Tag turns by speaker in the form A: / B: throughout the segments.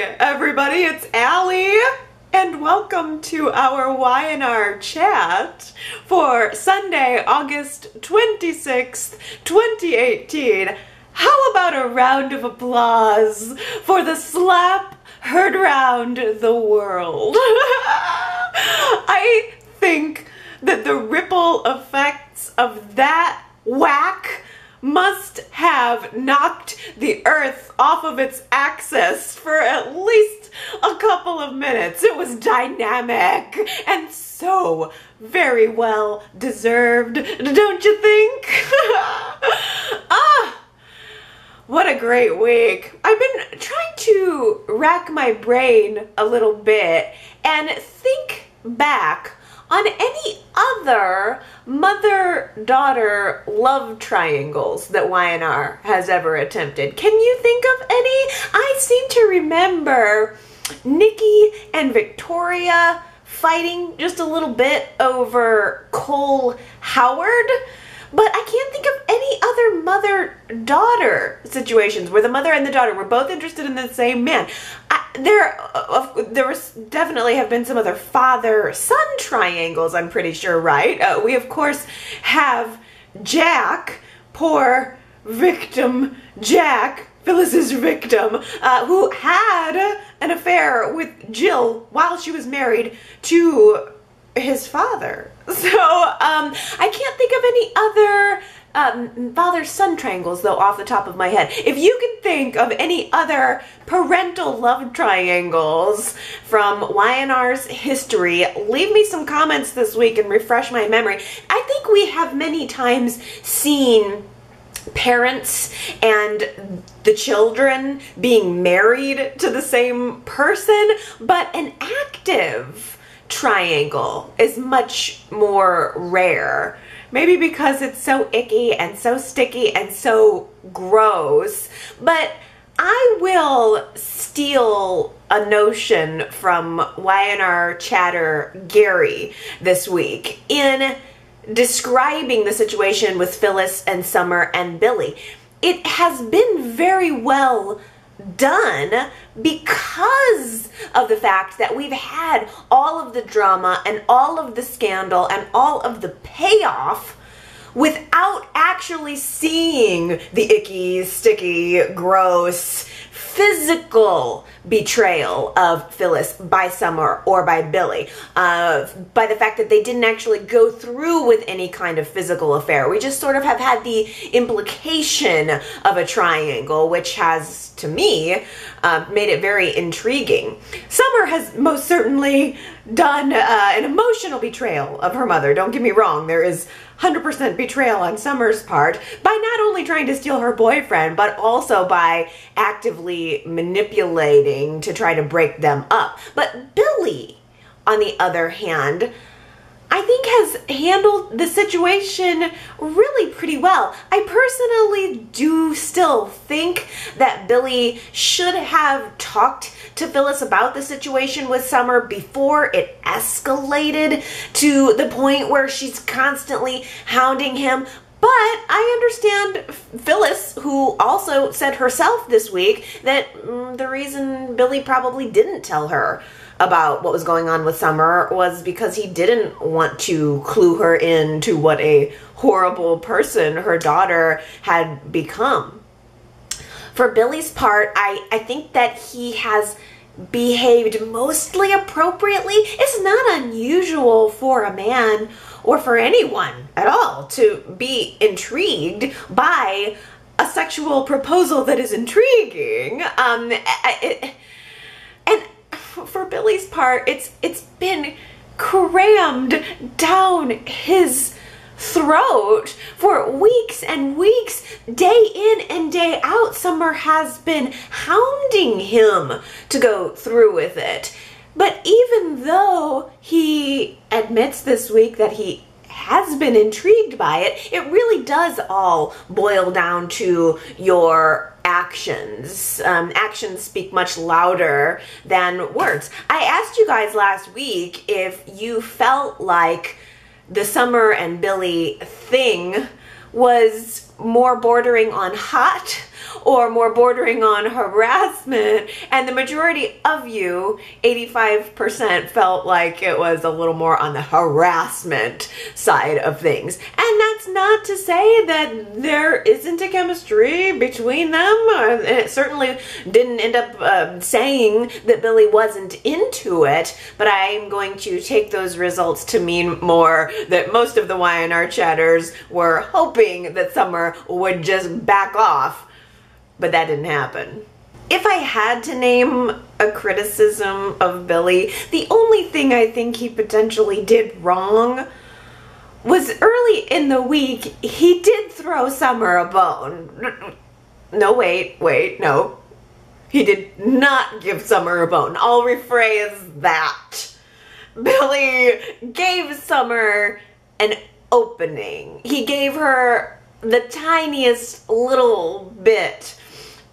A: everybody, it's Allie, and welcome to our Y&R Chat for Sunday, August 26th, 2018. How about a round of applause for the slap heard round the world? I think that the ripple effects of that whack must have knocked the earth off of its axis for at least a couple of minutes. It was dynamic and so very well deserved, don't you think? What a great week. I've been trying to rack my brain a little bit and think back on any other mother-daughter love triangles that Y&R has ever attempted. Can you think of any? I seem to remember Nikki and Victoria fighting just a little bit over Cole Howard, but I can't think of any other mother-daughter situations where the mother and the daughter were both interested in the same man. There was definitely have been some other father-son triangles, I'm pretty sure, right? We, of course, have Jack, poor victim Jack, Phyllis's victim, who had an affair with Jill while she was married to his father. So, I can't think of any other father-son triangles, though, off the top of my head. If you can think of any other parental love triangles from Y&R's history, leave me some comments this week and refresh my memory. I think we have many times seen parents and the children being married to the same person, but an active triangle is much more rare. Maybe because it's so icky and so sticky and so gross, but I will steal a notion from Y&R chatter Gary this week in describing the situation with Phyllis and Summer and Billy. It has been very well done because of the fact that we've had all of the drama and all of the scandal and all of the payoff without actually seeing the icky, sticky, gross, physical betrayal of Phyllis by Summer or by Billy, by the fact that they didn't actually go through with any kind of physical affair. We just sort of have had the implication of a triangle, which has, to me, made it very intriguing. Summer has most certainly done an emotional betrayal of her mother. Don't get me wrong, there is 100% betrayal on Summer's part by not only trying to steal her boyfriend, but also by actively manipulating to try to break them up. But Billy, on the other hand, I think has handled the situation really pretty well. I personally do still think that Billy should have talked to Phyllis about the situation with Summer before it escalated to the point where she's constantly hounding him. But I understand Phyllis, who also said herself this week that the reason Billy probably didn't tell her about what was going on with Summer was because he didn't want to clue her into what a horrible person her daughter had become. For Billy's part, I think that he has behaved mostly appropriately. It's not unusual for a man or for anyone at all to be intrigued by a sexual proposal that is intriguing. And for Billy's part, it's been crammed down his throat for weeks and weeks, day in and day out. Summer has been hounding him to go through with it. But even though he admits this week that he has been intrigued by it, it really does all boil down to your actions. Actions speak much louder than words. I asked you guys last week if you felt like the Summer and Billy thing was more bordering on hot or more bordering on harassment, and the majority of you, 85%, felt like it was a little more on the harassment side of things. And that's not to say that there isn't a chemistry between them. It certainly didn't end up saying that Billy wasn't into it, but I'm going to take those results to mean more that most of the Y&R chatters were hoping that Summer would just back off, but that didn't happen. If I had to name a criticism of Billy, the only thing I think he potentially did wrong was early in the week, he did throw Summer a bone. No, wait, no. He did not give Summer a bone. I'll rephrase that. Billy gave Summer an opening. He gave her the tiniest little bit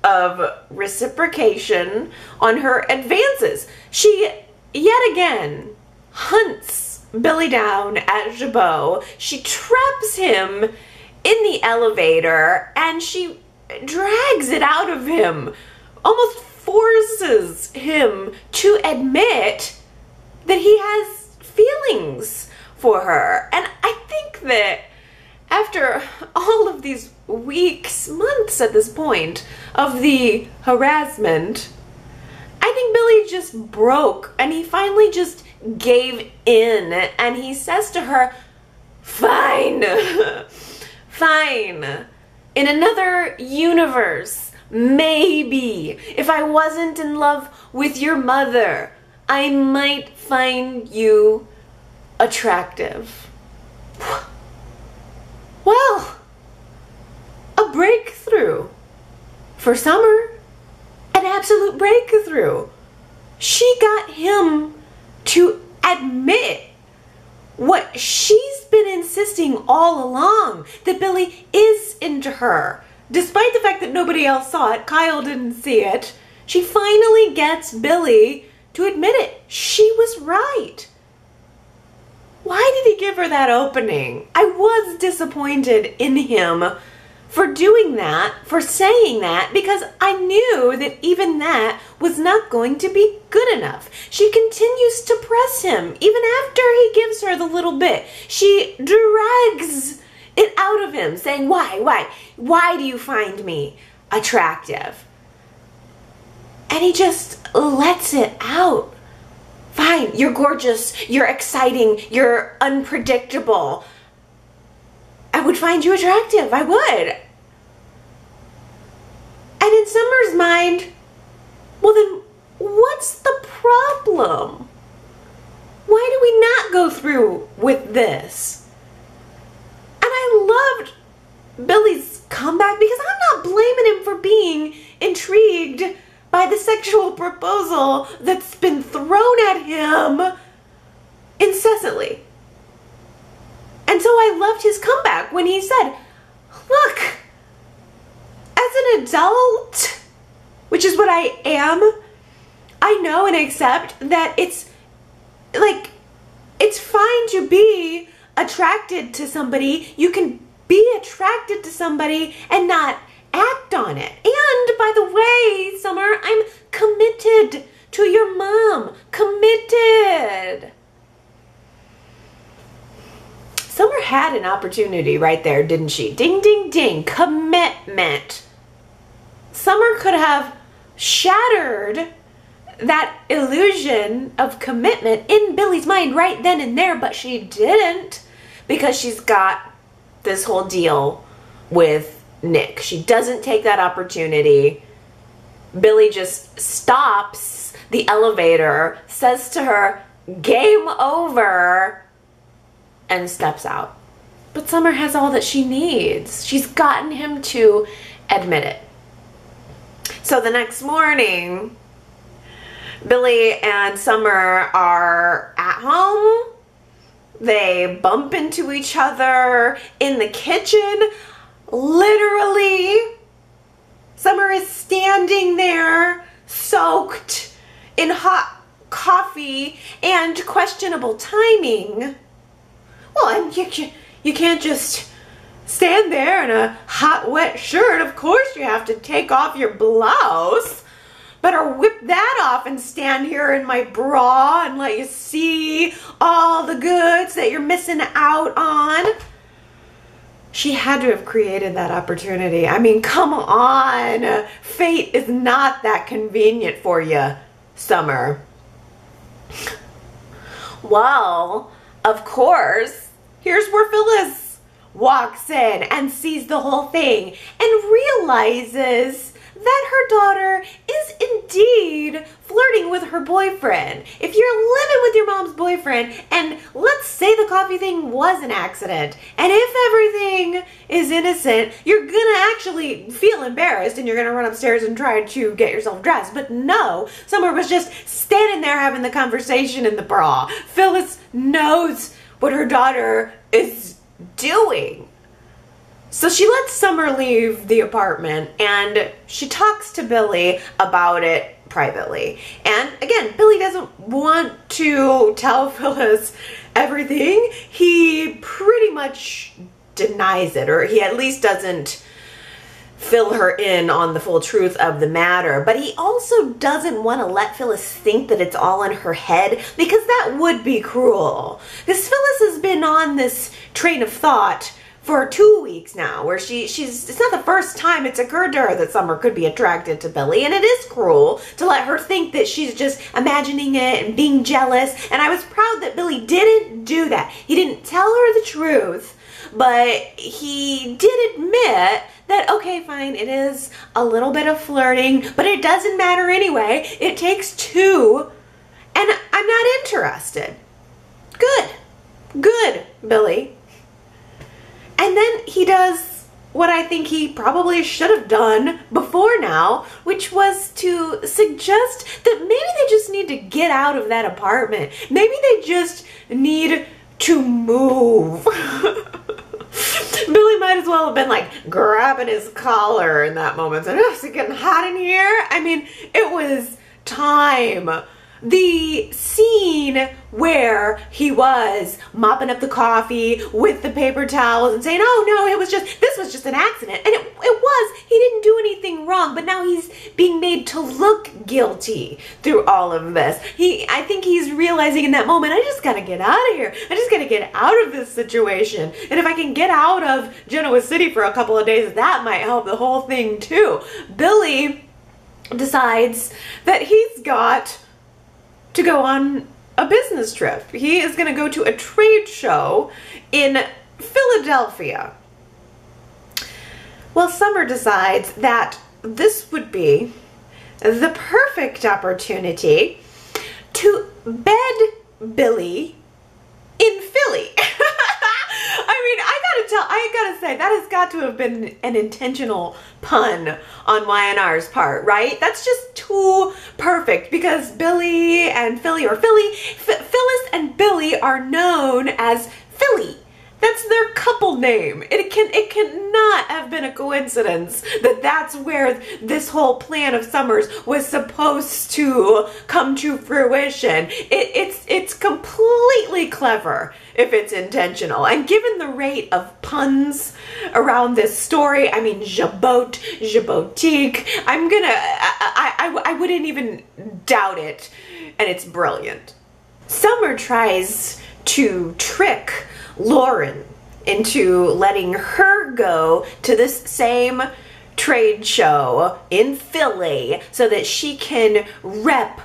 A: of reciprocation on her advances. She, yet again, hunts Billy down at Jabot. She traps him in the elevator and she drags it out of him, almost forces him to admit that he has feelings for her. And I think that after all of these weeks, months at this point, of the harassment, I think Billy just broke and he finally just gave in and he says to her, fine, fine. In another universe, maybe, if I wasn't in love with your mother, I might find you attractive. Well, a breakthrough for Summer. An absolute breakthrough. She got him to admit what she's been insisting all along, that Billy is into her. Despite the fact that nobody else saw it, Kyle didn't see it, she finally gets Billy to admit it. She was right. Why did he give her that opening? I was disappointed in him for doing that, for saying that, because I knew that even that was not going to be good enough. She continues to press him, even after he gives her the little bit. She drags it out of him, saying, why do you find me attractive? And he just lets it out. Fine, you're gorgeous, you're exciting, you're unpredictable. I would find you attractive, I would. And in Summer's mind, well then, what's the problem? Why do we not go through with this? And I loved Billy's comeback because I'm not blaming him for being intrigued by the sexual proposal that's been thrown at him incessantly. And so I loved his comeback when he said, look, as an adult, which is what I am, I know and accept that it's fine to be attracted to somebody. You can be attracted to somebody and not act on it. And by the way, Summer, I'm committed to your mom. Committed. Summer had an opportunity right there, didn't she? Ding, ding, ding. Commitment. Summer could have shattered that illusion of commitment in Billy's mind right then and there, but she didn't because she's got this whole deal with Nick. She doesn't take that opportunity. Billy just stops the elevator, says to her, game over, and steps out. But Summer has all that she needs. She's gotten him to admit it. So the next morning, Billy and Summer are at home. They bump into each other in the kitchen. Literally, Summer is standing there soaked in hot coffee and questionable timing. Well, and you can't just stand there in a hot, wet shirt. Of course you have to take off your blouse. Better whip that off and stand here in my bra and let you see all the goods that you're missing out on. She had to have created that opportunity. I mean, come on. Fate is not that convenient for you, Summer. Well, of course, here's where Phyllis walks in and sees the whole thing and realizes that her daughter is indeed flirting with her boyfriend. If you're living with your mom's boyfriend, and let's say the coffee thing was an accident, and if everything is innocent, you're gonna actually feel embarrassed and you're gonna run upstairs and try to get yourself dressed. But no, Summer was just standing there having the conversation in the bra. Phyllis knows what her daughter is doing. So she lets Summer leave the apartment and she talks to Billy about it privately. And again, Billy doesn't want to tell Phyllis everything. He pretty much denies it, or he at least doesn't fill her in on the full truth of the matter. But he also doesn't want to let Phyllis think that it's all in her head, because that would be cruel. Because Phyllis has been on this train of thought for 2 weeks now, where it's not the first time it's occurred to her that Summer could be attracted to Billy, and it is cruel to let her think that she's just imagining it and being jealous. And I was proud that Billy didn't do that. He didn't tell her the truth, but he did admit that, okay, fine, it is a little bit of flirting, but it doesn't matter anyway. It takes two, and I'm not interested. Good, Billy. And then he does what I think he probably should have done before now, which was to suggest that maybe they just need to get out of that apartment. Maybe they just need to move. Billy might as well have been like grabbing his collar in that moment. And, oh, is it getting hot in here? I mean, it was time. The scene where he was mopping up the coffee with the paper towels and saying, oh no, this was just an accident. And it was, he didn't do anything wrong, but now he's being made to look guilty through all of this. I think he's realizing in that moment, I just gotta get out of here. I just gotta get out of this situation. And if I can get out of Genoa City for a couple of days, that might help the whole thing too. Billy decides that he's got to go on a business trip. He is going to go to a trade show in Philadelphia. Well, Summer decides that this would be the perfect opportunity to bed Billy in Philly. I gotta say, that has got to have been an intentional pun on Y&R's part, right? That's just too perfect, because Billy and Philly, or Phyllis and Billy are known as Philly. That's their couple name. It cannot have been a coincidence that that's where this whole plan of Summer's was supposed to come to fruition. It's completely clever if it's intentional. And given the rate of puns around this story, I mean, jabot, jabotique, I wouldn't even doubt it. And it's brilliant. Summer tries to trick Lauren into letting her go to this same trade show in Philly so that she can rep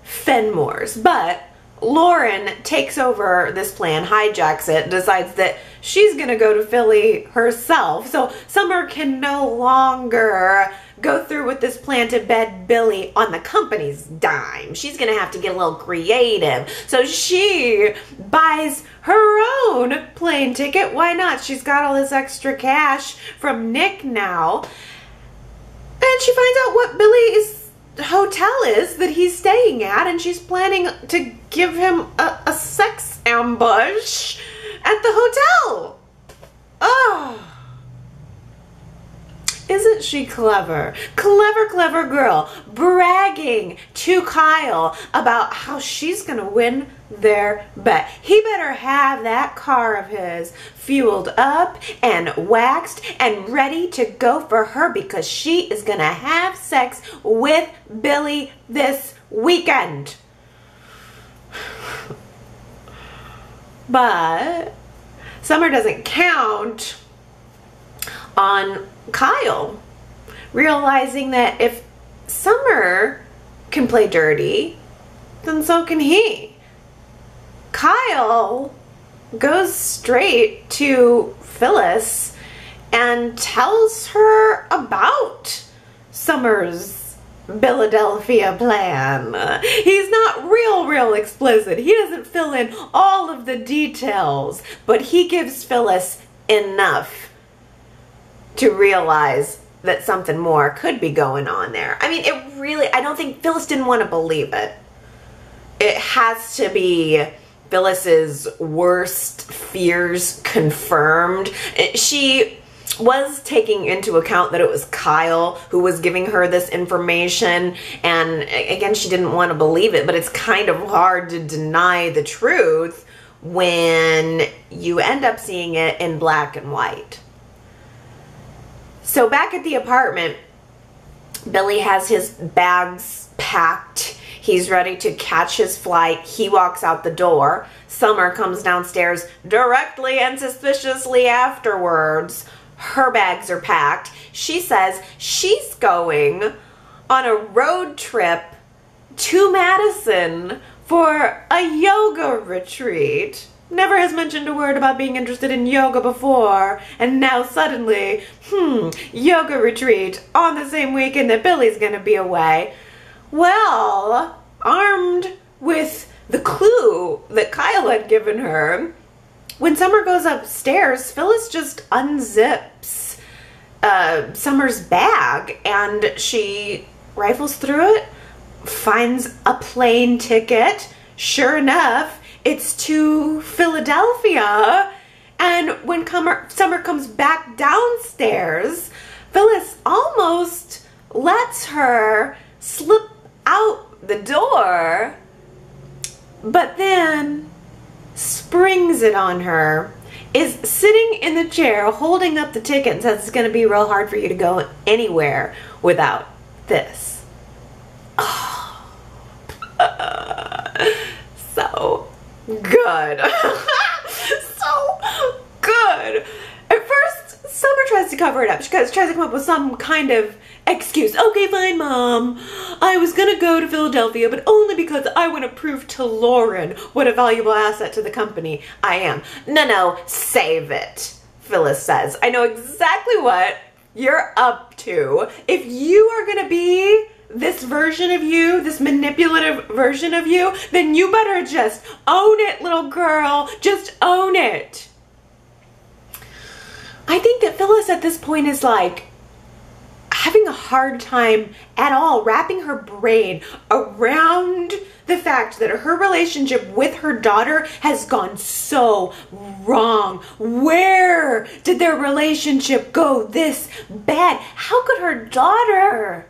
A: Fenmore's. But Lauren takes over this plan, hijacks it, decides that she's gonna go to Philly herself. So Summer can no longer go through with this plan to bed Billy on the company's dime. She's gonna have to get a little creative. So she buys her own plane ticket. Why not? She's got all this extra cash from Nick now. And she finds out what Billy's hotel is that he's staying at, and she's planning to give him a sex ambush at the hotel. Oh. Isn't she clever? Clever, clever girl, bragging to Kyle about how she's gonna win their bet. He better have that car of his fueled up and waxed and ready to go for her, because she is gonna have sex with Billy this weekend. But Summer doesn't count on Kyle, realizing that if Summer can play dirty, then so can he. Kyle goes straight to Phyllis and tells her about Summer's Philadelphia plan. He's not real explicit. He doesn't fill in all of the details, but he gives Phyllis enough to realize that something more could be going on there. I mean, I don't think Phyllis didn't want to believe it. It has to be Phyllis's worst fears confirmed. She was taking into account that it was Kyle who was giving her this information, and again, she didn't want to believe it, but it's kind of hard to deny the truth when you end up seeing it in black and white. So back at the apartment, Billy has his bags packed. He's ready to catch his flight. He walks out the door. Summer comes downstairs directly and suspiciously afterwards. Her bags are packed. She says she's going on a road trip to Madison for a yoga retreat. Never has mentioned a word about being interested in yoga before, and now suddenly, yoga retreat on the same weekend that Billy's gonna be away. Well, armed with the clue that Kyle had given her, when Summer goes upstairs, Phyllis just unzips Summer's bag, and she rifles through it, finds a plane ticket. Sure enough, it's to Philadelphia. And when Summer comes back downstairs, Phyllis almost lets her slip out the door, but then springs it on her, is sitting in the chair holding up the ticket, and says it's going to be real hard for you to go anywhere without this. Oh. So good. So good. At first, Summer tries to cover it up. She tries to come up with some kind of excuse. Okay, fine, Mom. I was gonna go to Philadelphia, but only because I want to prove to Lauren what a valuable asset to the company I am. No, save it, Phyllis says. I know exactly what you're up to. If you are gonna be this version of you, this manipulative version of you, then you better just own it, little girl. Just own it. I think that Phyllis at this point is like having a hard time at all wrapping her brain around the fact that her relationship with her daughter has gone so wrong. Where did their relationship go this bad? How could her daughter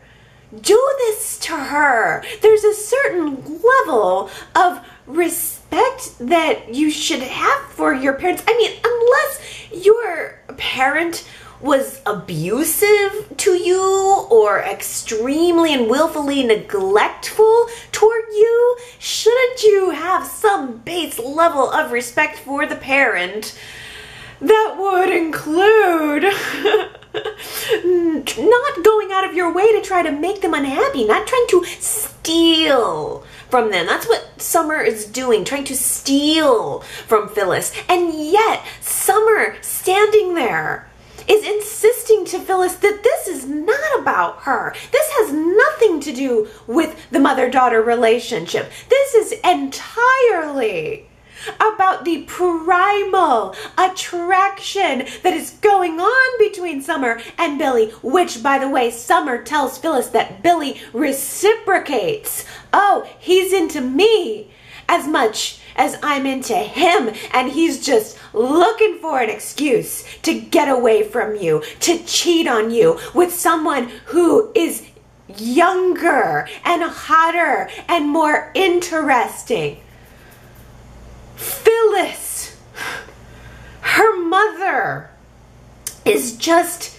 A: do this to her? There's a certain level of respect that you should have for your parents. I mean, unless your parent was abusive to you or extremely and willfully neglectful toward you, shouldn't you have some base level of respect for the parent? That would include not going out of your way to try to make them unhappy, not trying to steal from them. That's what Summer is doing, trying to steal from Phyllis. And yet, Summer, standing there, is insisting to Phyllis that this is not about her. This has nothing to do with the mother-daughter relationship. This is entirely about the primal attraction that is going on between Summer and Billy, which, by the way, Summer tells Phyllis that Billy reciprocates. Oh, he's into me as much as I'm into him, and he's just looking for an excuse to get away from you, to cheat on you with someone who is younger and hotter and more interesting. Phyllis, her mother, is just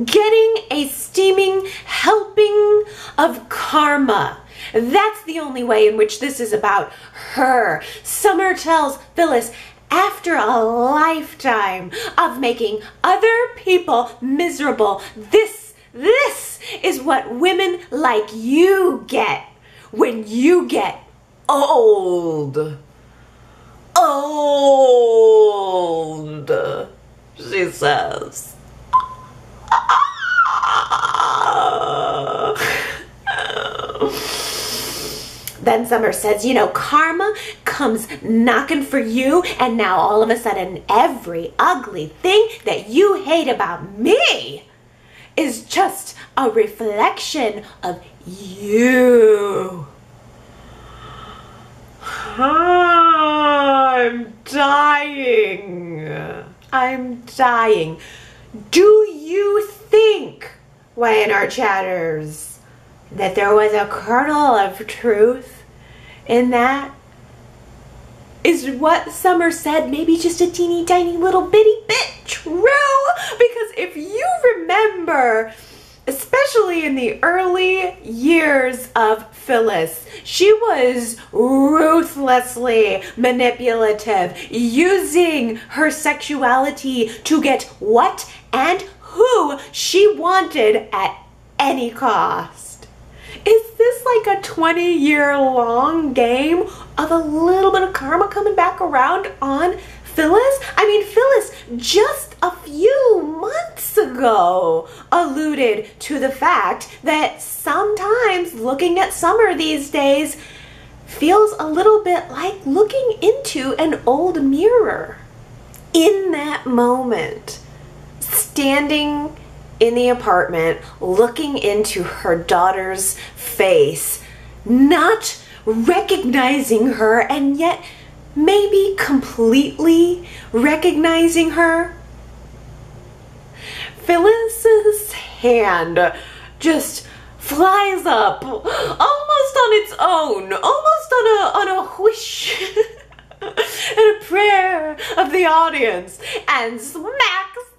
A: getting a steaming helping of karma. That's the only way in which this is about her. Summer tells Phyllis, after a lifetime of making other people miserable, this is what women like you get when you get old. Old, she says. Then Summer says, you know, karma comes knocking for you, and now all of a sudden every ugly thing that you hate about me is just a reflection of you. I'm dying. I'm dying. Do you think, Y&R Chatters, that there was a kernel of truth in that? Is what Summer said maybe just a teeny tiny little bitty bit true? Because if you remember, especially in the early years of Phyllis, she was ruthlessly manipulative, using her sexuality to get what and who she wanted at any cost. Is this like a 20-year-long game of a little bit of karma coming back around on Phyllis? I mean, Phyllis just a few months ago alluded to the fact that sometimes looking at Summer these days feels a little bit like looking into an old mirror. In that moment, standing in the apartment, looking into her daughter's face, not recognizing her, and yet maybe completely recognizing her, Phyllis's hand just flies up almost on its own, almost on a whoosh and a prayer of the audience, and smacks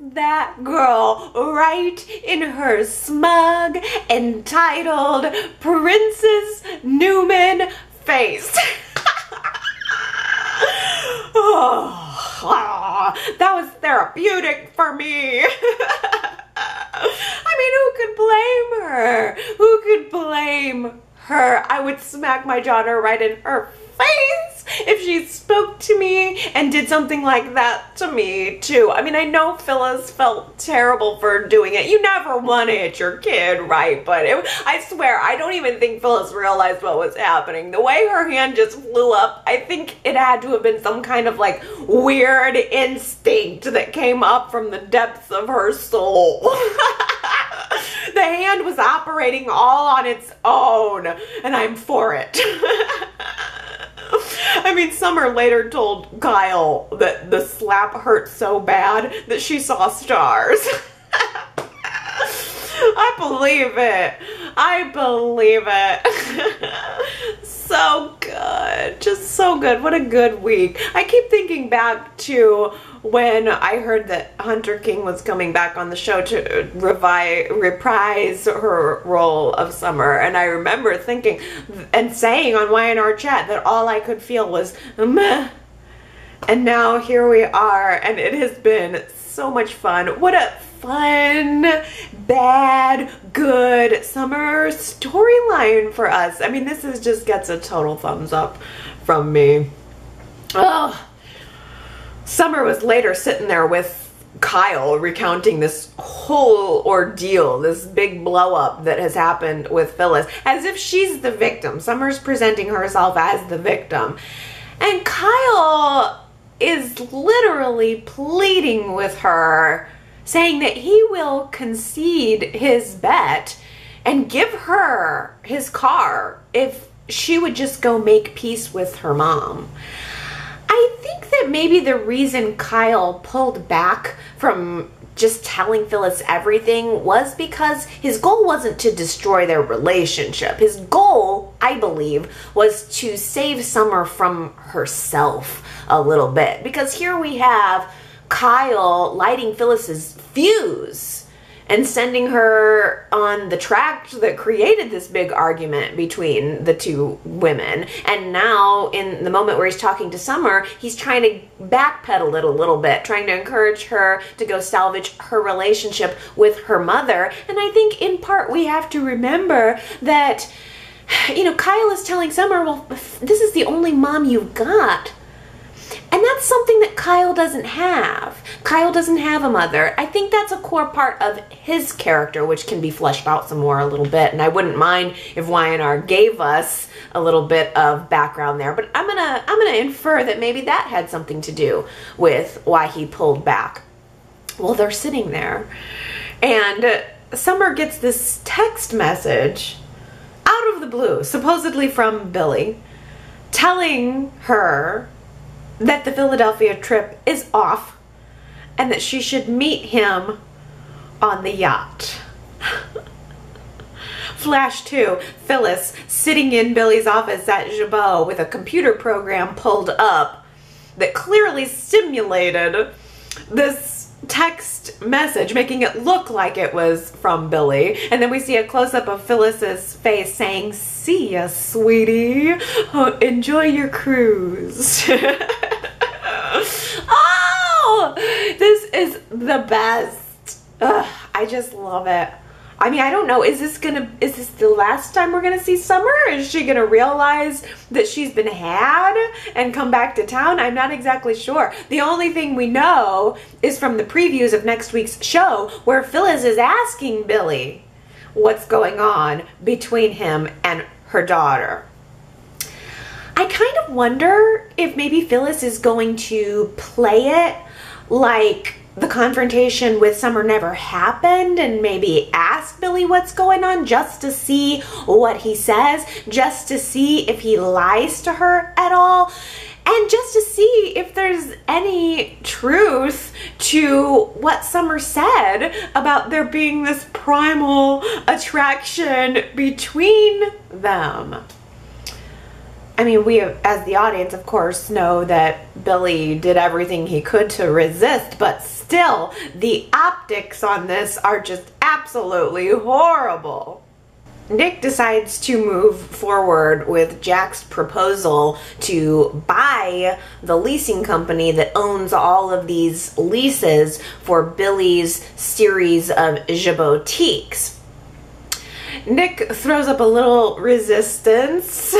A: that girl right in her smug, entitled Princess Newman face. Oh, that was therapeutic for me. I mean, who could blame her? Who could blame her? I would smack my daughter right in her face if she spoke to me and did something like that to me too. I mean, I know Phyllis felt terrible for doing it. You never want to hit your kid, right? But I swear, I don't even think Phyllis realized what was happening. The way her hand just flew up, I think it had to have been some kind of like weird instinct that came up from the depths of her soul. The hand was operating all on its own, and I'm for it. I mean, Summer later told Kyle that the slap hurt so bad that she saw stars. I believe it. I believe it. So good. Just so good. What a good week. I keep thinking back to when I heard that Hunter King was coming back on the show to reprise her role of Summer, and I remember thinking and saying on Y&R Chat that all I could feel was meh. And now here we are, and it has been so much fun. What a fun, bad, good summer storyline for us. I mean, this is just gets a total thumbs up from me. Oh. Summer was later sitting there with Kyle recounting this whole ordeal, this big blow up that has happened with Phyllis, as if she's the victim. Summer's presenting herself as the victim. And Kyle is literally pleading with her, saying that he will concede his bet and give her his car if she would just go make peace with her mom. think that maybe the reason Kyle pulled back from just telling Phyllis everything was because his goal wasn't to destroy their relationship. His goal, I believe, was to save Summer from herself a little bit. Because here we have Kyle lighting Phyllis's fuse and sending her on the track that created this big argument between the two women. And now, in the moment where he's talking to Summer, he's trying to backpedal it a little bit, trying to encourage her to go salvage her relationship with her mother. And I think in part we have to remember that, you know, Kyle is telling Summer, well, this is the only mom you've got. And that's something that Kyle doesn't have. Kyle doesn't have a mother. I think that's a core part of his character, which can be fleshed out some more a little bit. And I wouldn't mind if Y&R gave us a little bit of background there. But I'm gonna infer that maybe that had something to do with why he pulled back. Well, they're sitting there, and Summer gets this text message out of the blue, supposedly from Billy, telling her that the Philadelphia trip is off and that she should meet him on the yacht. Flash 2, Phyllis sitting in Billy's office at Jabot with a computer program pulled up that clearly simulated this text message, making it look like it was from Billy. And then we see a close-up of Phyllis's face saying, "See ya, sweetie. Oh, enjoy your cruise." Oh, this is the best. Ugh, I just love it. I mean, I don't know, is this the last time we're gonna see Summer? Is she gonna realize that she's been had and come back to town? I'm not exactly sure. The only thing we know is from the previews of next week's show, where Phyllis is asking Billy what's going on between him and her daughter. I kind of wonder if maybe Phyllis is going to play it like the confrontation with Summer never happened and maybe ask Billy what's going on just to see what he says, just to see if he lies to her at all, and just to see if there's any truth to what Summer said about there being this primal attraction between them. I mean, we, as the audience, of course, know that Billy did everything he could to resist, but still, the optics on this are just absolutely horrible. Nick decides to move forward with Jack's proposal to buy the leasing company that owns all of these leases for Billy's series of Jabotiques. Nick throws up a little resistance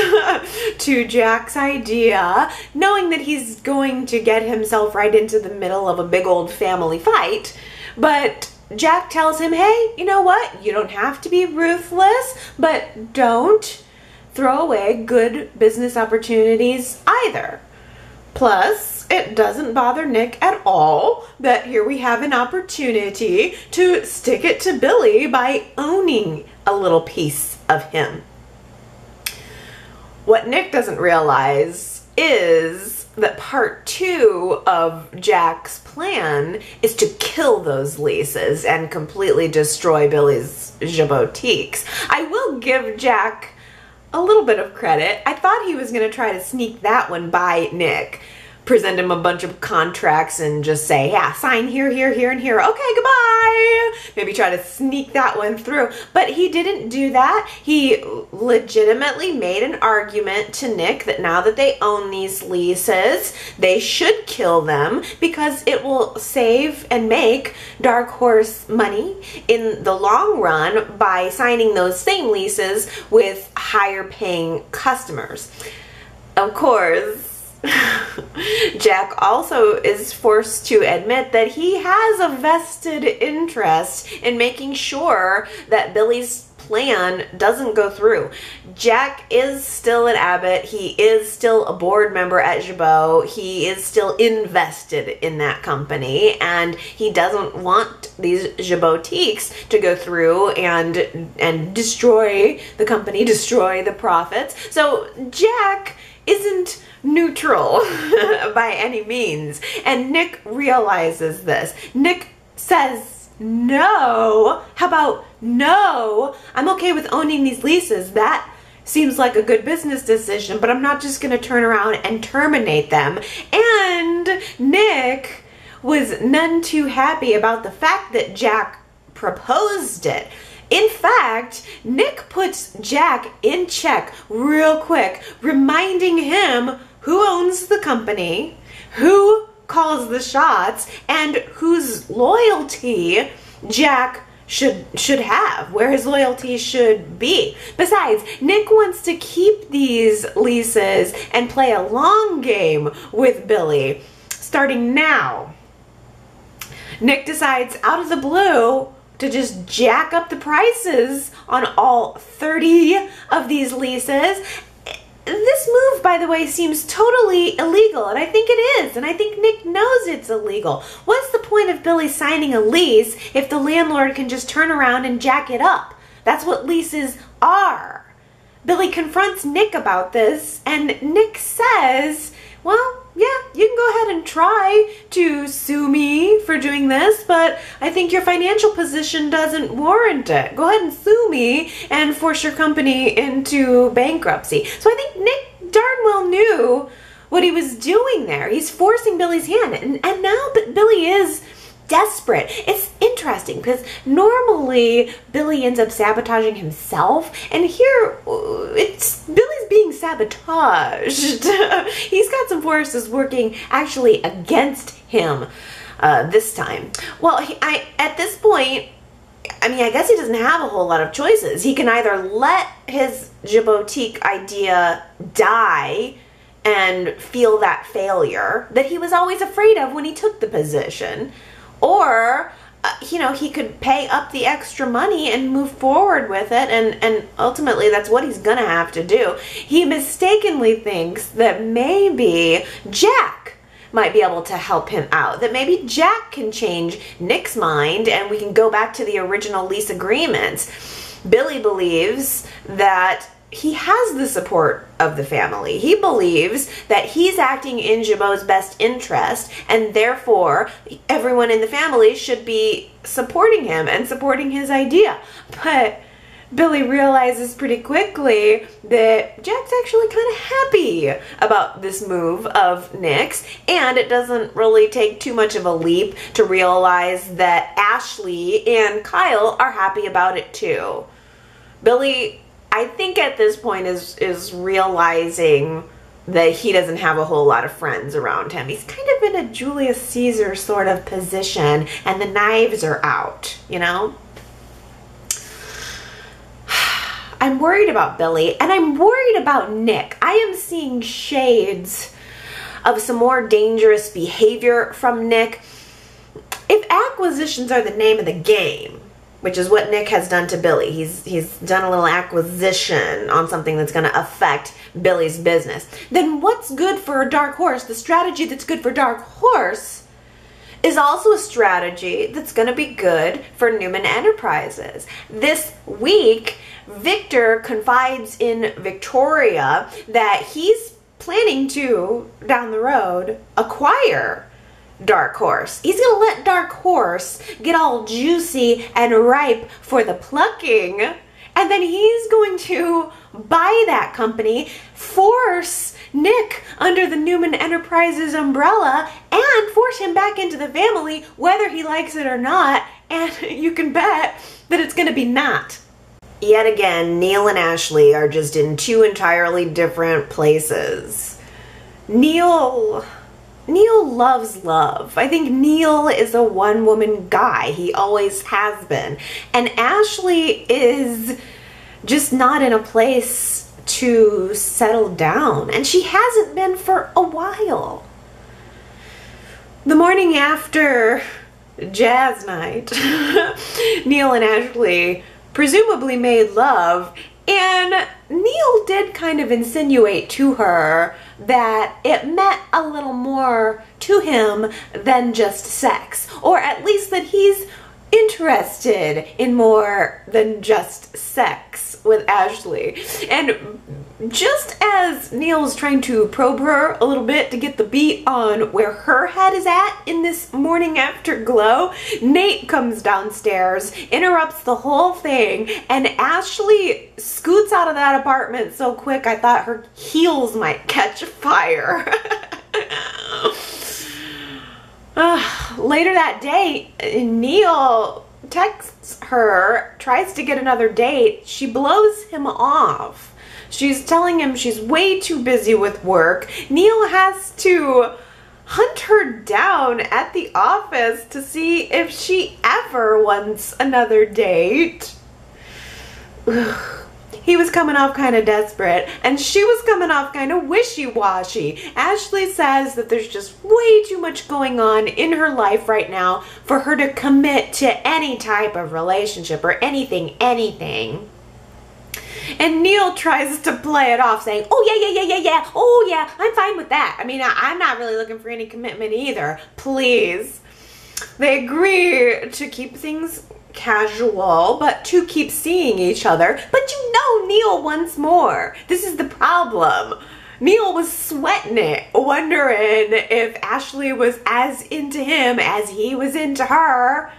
A: to Jack's idea, knowing that he's going to get himself right into the middle of a big old family fight. But Jack tells him, hey, you know what? You don't have to be ruthless, but don't throw away good business opportunities either. Plus, it doesn't bother Nick at all that here we have an opportunity to stick it to Billy by owning a little piece of him. What Nick doesn't realize is that part 2 of Jack's plan is to kill those leases and completely destroy Billy's Jabotiques. I will give Jack a little bit of credit. I thought he was going to try to sneak that one by Nick. Present him a bunch of contracts and just say, yeah, sign here, here, here, and here. Okay, goodbye. Maybe try to sneak that one through. But he didn't do that. He legitimately made an argument to Nick that now that they own these leases, they should kill them because it will save and make Dark Horse money in the long run by signing those same leases with higher paying customers. Of course, Jack also is forced to admit that he has a vested interest in making sure that Billy's plan doesn't go through. Jack is still at Abbott. He is still a board member at Jabot. He is still invested in that company, and he doesn't want these Jabotiques to go through and destroy the company, destroy the profits. So Jack isn't neutral by any means, and Nick realizes this. Nick says, no. How about no? I'm okay with owning these leases. That seems like a good business decision, but I'm not just going to turn around and terminate them. And Nick was none too happy about the fact that Jack proposed it. In fact, Nick puts Jack in check real quick, reminding him who owns the company, who calls the shots, and whose loyalty Jack should have, where his loyalty should be. Besides, Nick wants to keep these leases and play a long game with Billy, starting now. Nick decides out of the blue to just jack up the prices on all 30 of these leases. This move, by the way, seems totally illegal, and I think it is, and I think Nick knows it's illegal. What's the point of Billy signing a lease if the landlord can just turn around and jack it up? That's what leases are. Billy confronts Nick about this, and Nick says, well, yeah, you can go ahead and try to sue me for doing this, but I think your financial position doesn't warrant it. Go ahead and sue me and force your company into bankruptcy. So I think Nick darn well knew what he was doing there. He's forcing Billy's hand, and now Billy is desperate. It's interesting because normally Billy ends up sabotaging himself, and here it's Billy's being sabotaged. He's got some forces working actually against him this time. Well, at this point, I mean, I guess he doesn't have a whole lot of choices. He can either let his Jabotique idea die and feel that failure that he was always afraid of when he took the position, or he could pay up the extra money and move forward with it, and ultimately that's what he's gonna have to do. He mistakenly thinks that maybe Jack might be able to help him out, that maybe Jack can change Nick's mind and we can go back to the original lease agreements. Billy believes that he has the support of the family. He believes that he's acting in Jabot's best interest, and therefore everyone in the family should be supporting him and supporting his idea. But Billy realizes pretty quickly that Jack's actually kind of happy about this move of Nick's, and it doesn't really take too much of a leap to realize that Ashley and Kyle are happy about it too. Billy, I think at this point is realizing that he doesn't have a whole lot of friends around him. He's kind of in a Julius Caesar sort of position, and the knives are out, you know? I'm worried about Billy, and I'm worried about Nick. I am seeing shades of some more dangerous behavior from Nick. If acquisitions are the name of the game, which is what Nick has done to Billy. He's done a little acquisition on something that's going to affect Billy's business. Then what's good for a dark horse? The strategy that's good for Dark Horse is also a strategy that's going to be good for Newman Enterprises. This week, Victor confides in Victoria that he's planning to, down the road, acquire Dark Horse. He's gonna let Dark Horse get all juicy and ripe for the plucking, and then he's going to buy that company, force Nick under the Newman Enterprises umbrella, and force him back into the family whether he likes it or not, and you can bet that it's gonna be not. Yet again, Neil and Ashley are just in two entirely different places. Neil loves love. I think Neil is a one-woman guy. He always has been. And Ashley is just not in a place to settle down. And she hasn't been for a while. The morning after jazz night, Neil and Ashley presumably made love, and Neil did kind of insinuate to her that it meant a little more to him than just sex, or at least that he's interested in more than just sex with Ashley. And just as Neil's trying to probe her a little bit to get the beat on where her head is at in this morning afterglow, Nate comes downstairs, interrupts the whole thing, and Ashley scoots out of that apartment so quick I thought her heels might catch fire. Later that day, Neil texts her, tries to get another date. She blows him off. She's telling him she's way too busy with work. Neil has to hunt her down at the office to see if she ever wants another date. He was coming off kind of desperate, and she was coming off kind of wishy-washy. Ashley says that there's just way too much going on in her life right now for her to commit to any type of relationship or anything. And Neil tries to play it off saying, oh yeah, oh yeah, I'm fine with that. I mean, I'm not really looking for any commitment either. Please. They agree to keep things casual, but to keep seeing each other. But you know Neil wants more. This is the problem. Neil was sweating it, wondering if Ashley was as into him as he was into her.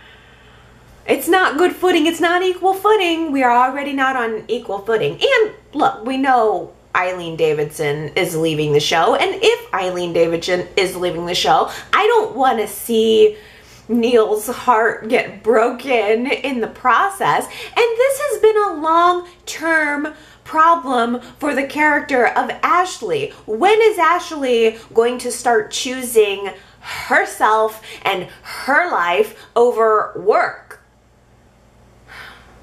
A: It's not good footing. It's not equal footing. We are already not on equal footing. And look, we know Eileen Davidson is leaving the show. And if Eileen Davidson is leaving the show, I don't want to see Neil's heart get broken in the process. And this has been a long-term problem for the character of Ashley. When is Ashley going to start choosing herself and her life over work?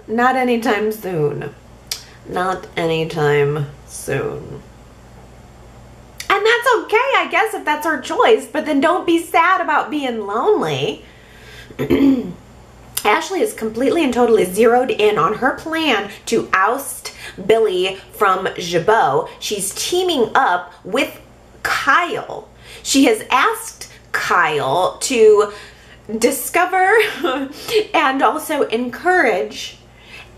A: Not anytime soon. Not anytime soon. And that's okay, I guess, if that's her choice, but then don't be sad about being lonely. Ashley is completely and totally zeroed in on her plan to oust Billy from Jabot. She's teaming up with Kyle. She has asked Kyle to discover and also encourage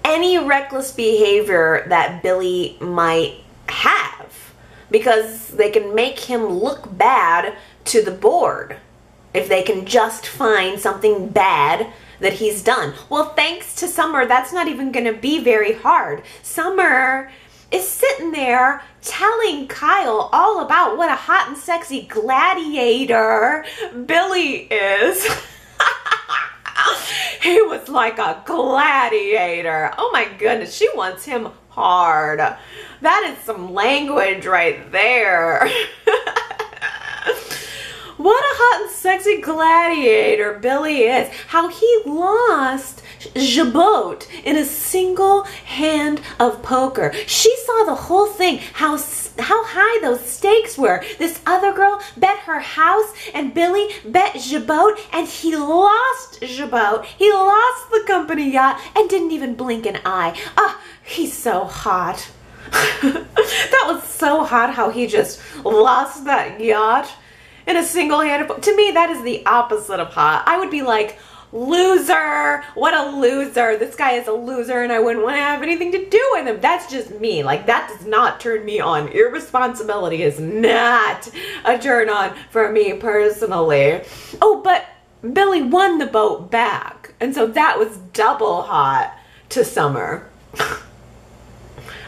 A: any reckless behavior that Billy might have, because they can make him look bad to the board if they can just find something bad that he's done. Well, thanks to Summer, that's not even going to be very hard. Summer is sitting there telling Kyle all about what a hot and sexy gladiator Billy is. He was like a gladiator. Oh my goodness, she wants him hard. That is some language right there. What a hot and sexy gladiator Billy is. How he lost Jabot in a single hand of poker. She saw the whole thing, how high those stakes were. This other girl bet her house and Billy bet Jabot, and he lost Jabot. He lost the company yacht and didn't even blink an eye. Ah, he's so hot. That was so hot how he just lost that yacht in a single hand. To me, that is the opposite of hot. I would be like, loser, what a loser. This guy is a loser and I wouldn't want to have anything to do with him. That's just me. Like, that does not turn me on. Irresponsibility is not a turn on for me personally. Oh, but Billy won the boat back. And so that was double hot to Summer.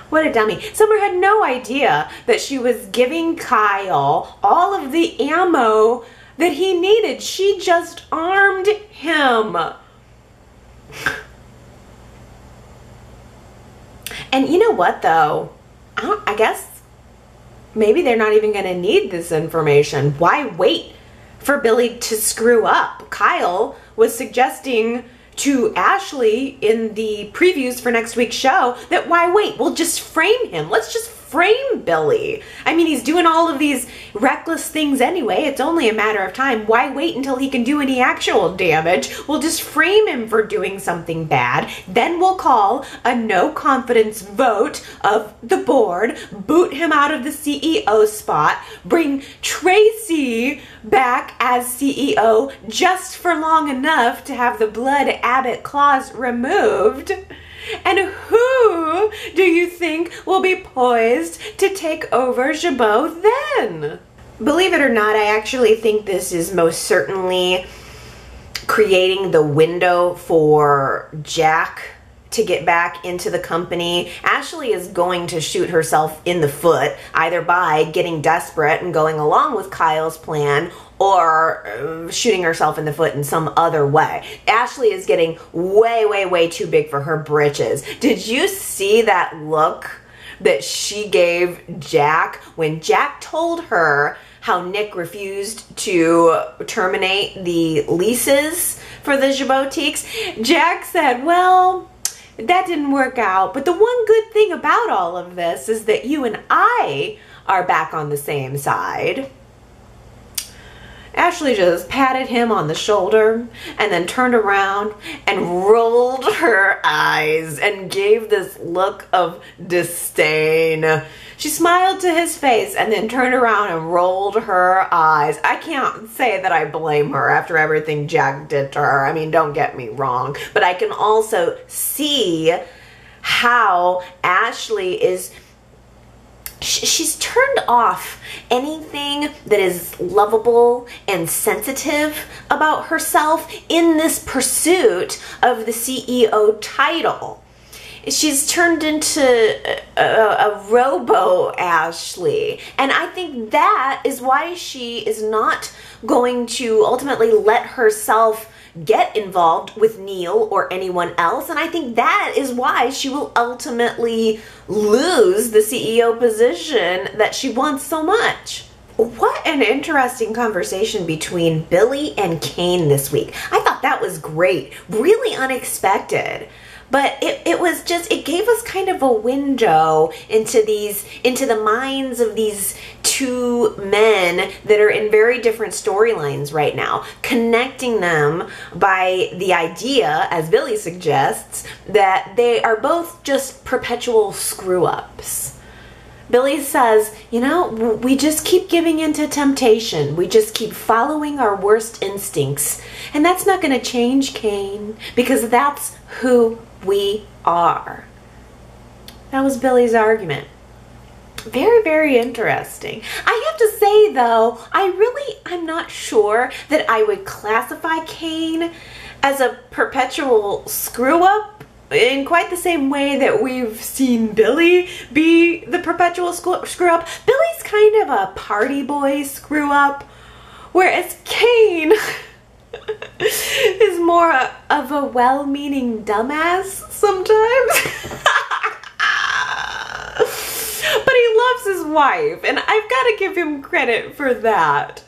A: What a dummy. Summer had no idea that she was giving Kyle all of the ammo that he needed. She just armed him. And you know what, though? I guess maybe they're not even going to need this information. Why wait for Billy to screw up? Kyle was suggesting to Ashley in the previews for next week's show that why wait? We'll just frame him. Let's just frame Billy. I mean, he's doing all of these reckless things anyway. It's only a matter of time. Why wait until he can do any actual damage? We'll just frame him for doing something bad. Then we'll call a no confidence vote of the board, boot him out of the CEO spot, bring Tracy back as CEO just for long enough to have the Blood Abbott clause removed. And who do you think will be poised to take over Jabot then? Believe it or not, I actually think this is most certainly creating the window for Jack to get back into the company. Ashley is going to shoot herself in the foot, either by getting desperate and going along with Kyle's plan, or shooting herself in the foot in some other way. Ashley is getting way, way, way too big for her britches. Did you see that look that she gave Jack when Jack told her how Nick refused to terminate the leases for the Jabotiques? Jack said, well, that didn't work out, but the one good thing about all of this is that you and I are back on the same side. Ashley just patted him on the shoulder and then turned around and rolled her eyes and gave this look of disdain. She smiled to his face and then turned around and rolled her eyes. I can't say that I blame her after everything Jack did to her. I mean, don't get me wrong, but I can also see how Ashley is... She's turned off anything that is lovable and sensitive about herself in this pursuit of the CEO title. She's turned into a Robo-Ashley. And I think that is why she is not going to ultimately let herself get involved with Neil or anyone else, and I think that is why she will ultimately lose the CEO position that she wants so much. What an interesting conversation between Billy and Kane this week. I thought that was great, really unexpected. But it was just, it gave us kind of a window into the minds of these two men that are in very different storylines right now, connecting them by the idea, as Billy suggests, that they are both just perpetual screw-ups. Billy says, you know, we just keep giving into temptation. We just keep following our worst instincts. And that's not going to change, Kane, because that's who we are. That was Billy's argument. Very, very interesting. I have to say, though, I'm not sure that I would classify Kane as a perpetual screw-up in quite the same way that we've seen Billy be the perpetual screw-up. Billy's kind of a party boy screw-up, whereas Kane is more of a well-meaning dumbass sometimes. But he loves his wife, and I've got to give him credit for that.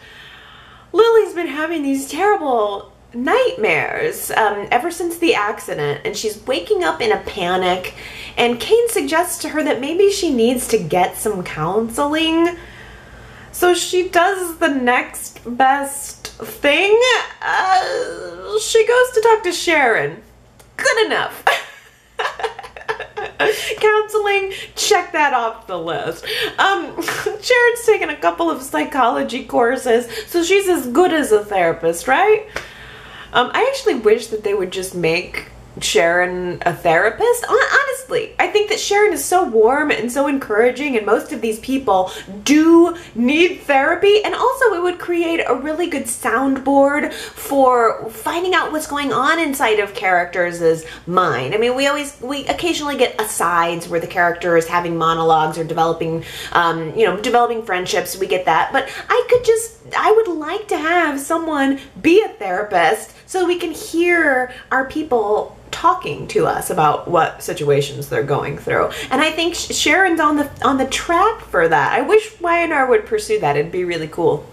A: Lily's been having these terrible nightmares ever since the accident, and she's waking up in a panic, and Kane suggests to her that maybe she needs to get some counseling. So she does the next best thing. She goes to talk to Sharon. Good enough. Counseling, check that off the list. Sharon's taken a couple of psychology courses, so she's as good as a therapist, right? I actually wish that they would just make Sharon a therapist. Honestly, I think that Sharon is so warm and so encouraging, and most of these people do need therapy, and also it would create a really good soundboard for finding out what's going on inside of characters' mind. I mean, we occasionally get asides where the character is having monologues or developing developing friendships. We get that, but I would like to have someone be a therapist so we can hear our people talking to us about what situations they're going through. And I think Sharon's on the track for that. I wish Y&R would pursue that. It'd be really cool.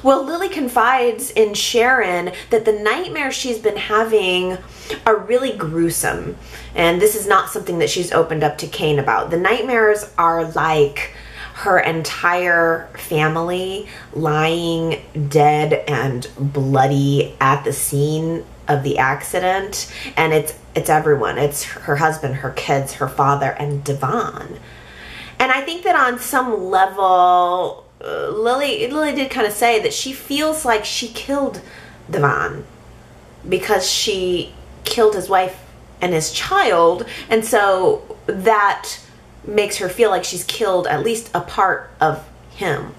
A: Well, Lily confides in Sharon that the nightmares she's been having are really gruesome. And this is not something that she's opened up to Kane about. The nightmares are like her entire family lying dead and bloody at the scene of the accident. And it's everyone. It's her husband, her kids, her father, and Devon. And I think that on some level, Lily did kind of say that she feels like she killed Devon because she killed his wife and his child, and so that makes her feel like she's killed at least a part of him.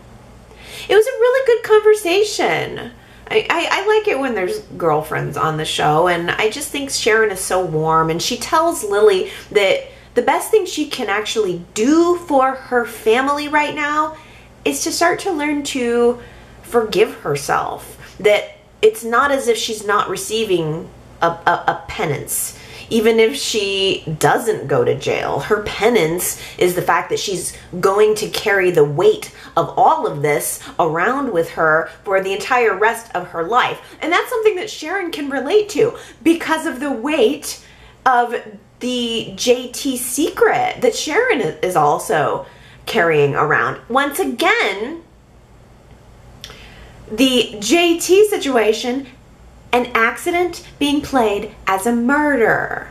A: It was a really good conversation. I like it when there's girlfriends on the show, and I just think Sharon is so warm, and she tells Lily that the best thing she can actually do for her family right now is to start to learn to forgive herself. That it's not as if she's not receiving a penance. Even if she doesn't go to jail, her penance is the fact that she's going to carry the weight of all of this around with her for the entire rest of her life. And that's something that Sharon can relate to because of the weight of the JT secret that Sharon is also carrying around. Once again, the JT situation, an accident being played as a murder.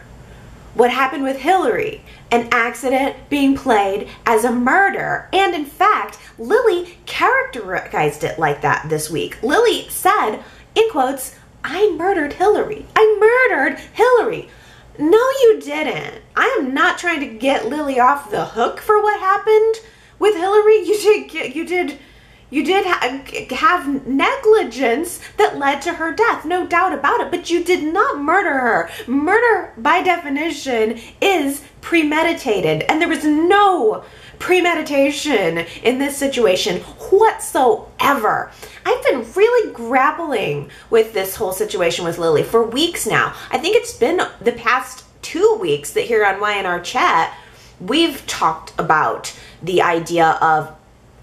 A: What happened with Hillary, an accident being played as a murder. And in fact, Lily characterized it like that this week. Lily said, in quotes, "I murdered Hillary. I murdered Hillary." No, you didn't. I am not trying to get Lily off the hook for what happened with Hillary. You did have negligence that led to her death, no doubt about it, but you did not murder her. Murder, by definition, is premeditated, and there was no premeditation in this situation whatsoever. I've been really grappling with this whole situation with Lily for weeks now. I think it's been the past 2 weeks that here on Y&R Chat, we've talked about the idea of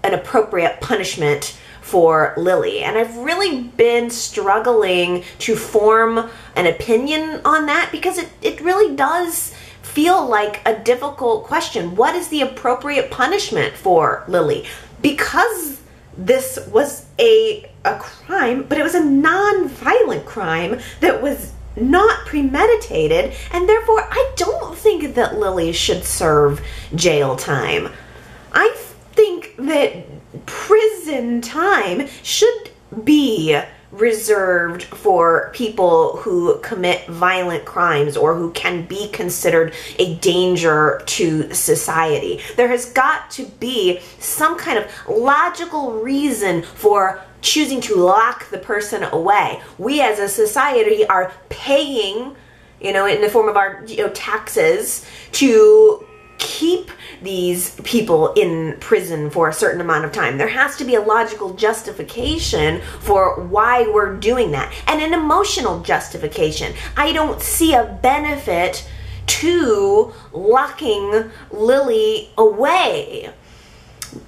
A: an appropriate punishment for Lily. And I've really been struggling to form an opinion on that because it really does feel like a difficult question. What is the appropriate punishment for Lily? Because this was a crime, but it was a non-violent crime that was not premeditated, and therefore I don't think that Lily should serve jail time. I think that prison time should be reserved for people who commit violent crimes or who can be considered a danger to society. There has got to be some kind of logical reason for choosing to lock the person away. We as a society are paying, in the form of our taxes to keep these people in prison for a certain amount of time. There has to be a logical justification for why we're doing that, and an emotional justification. I don't see a benefit to locking Lily away.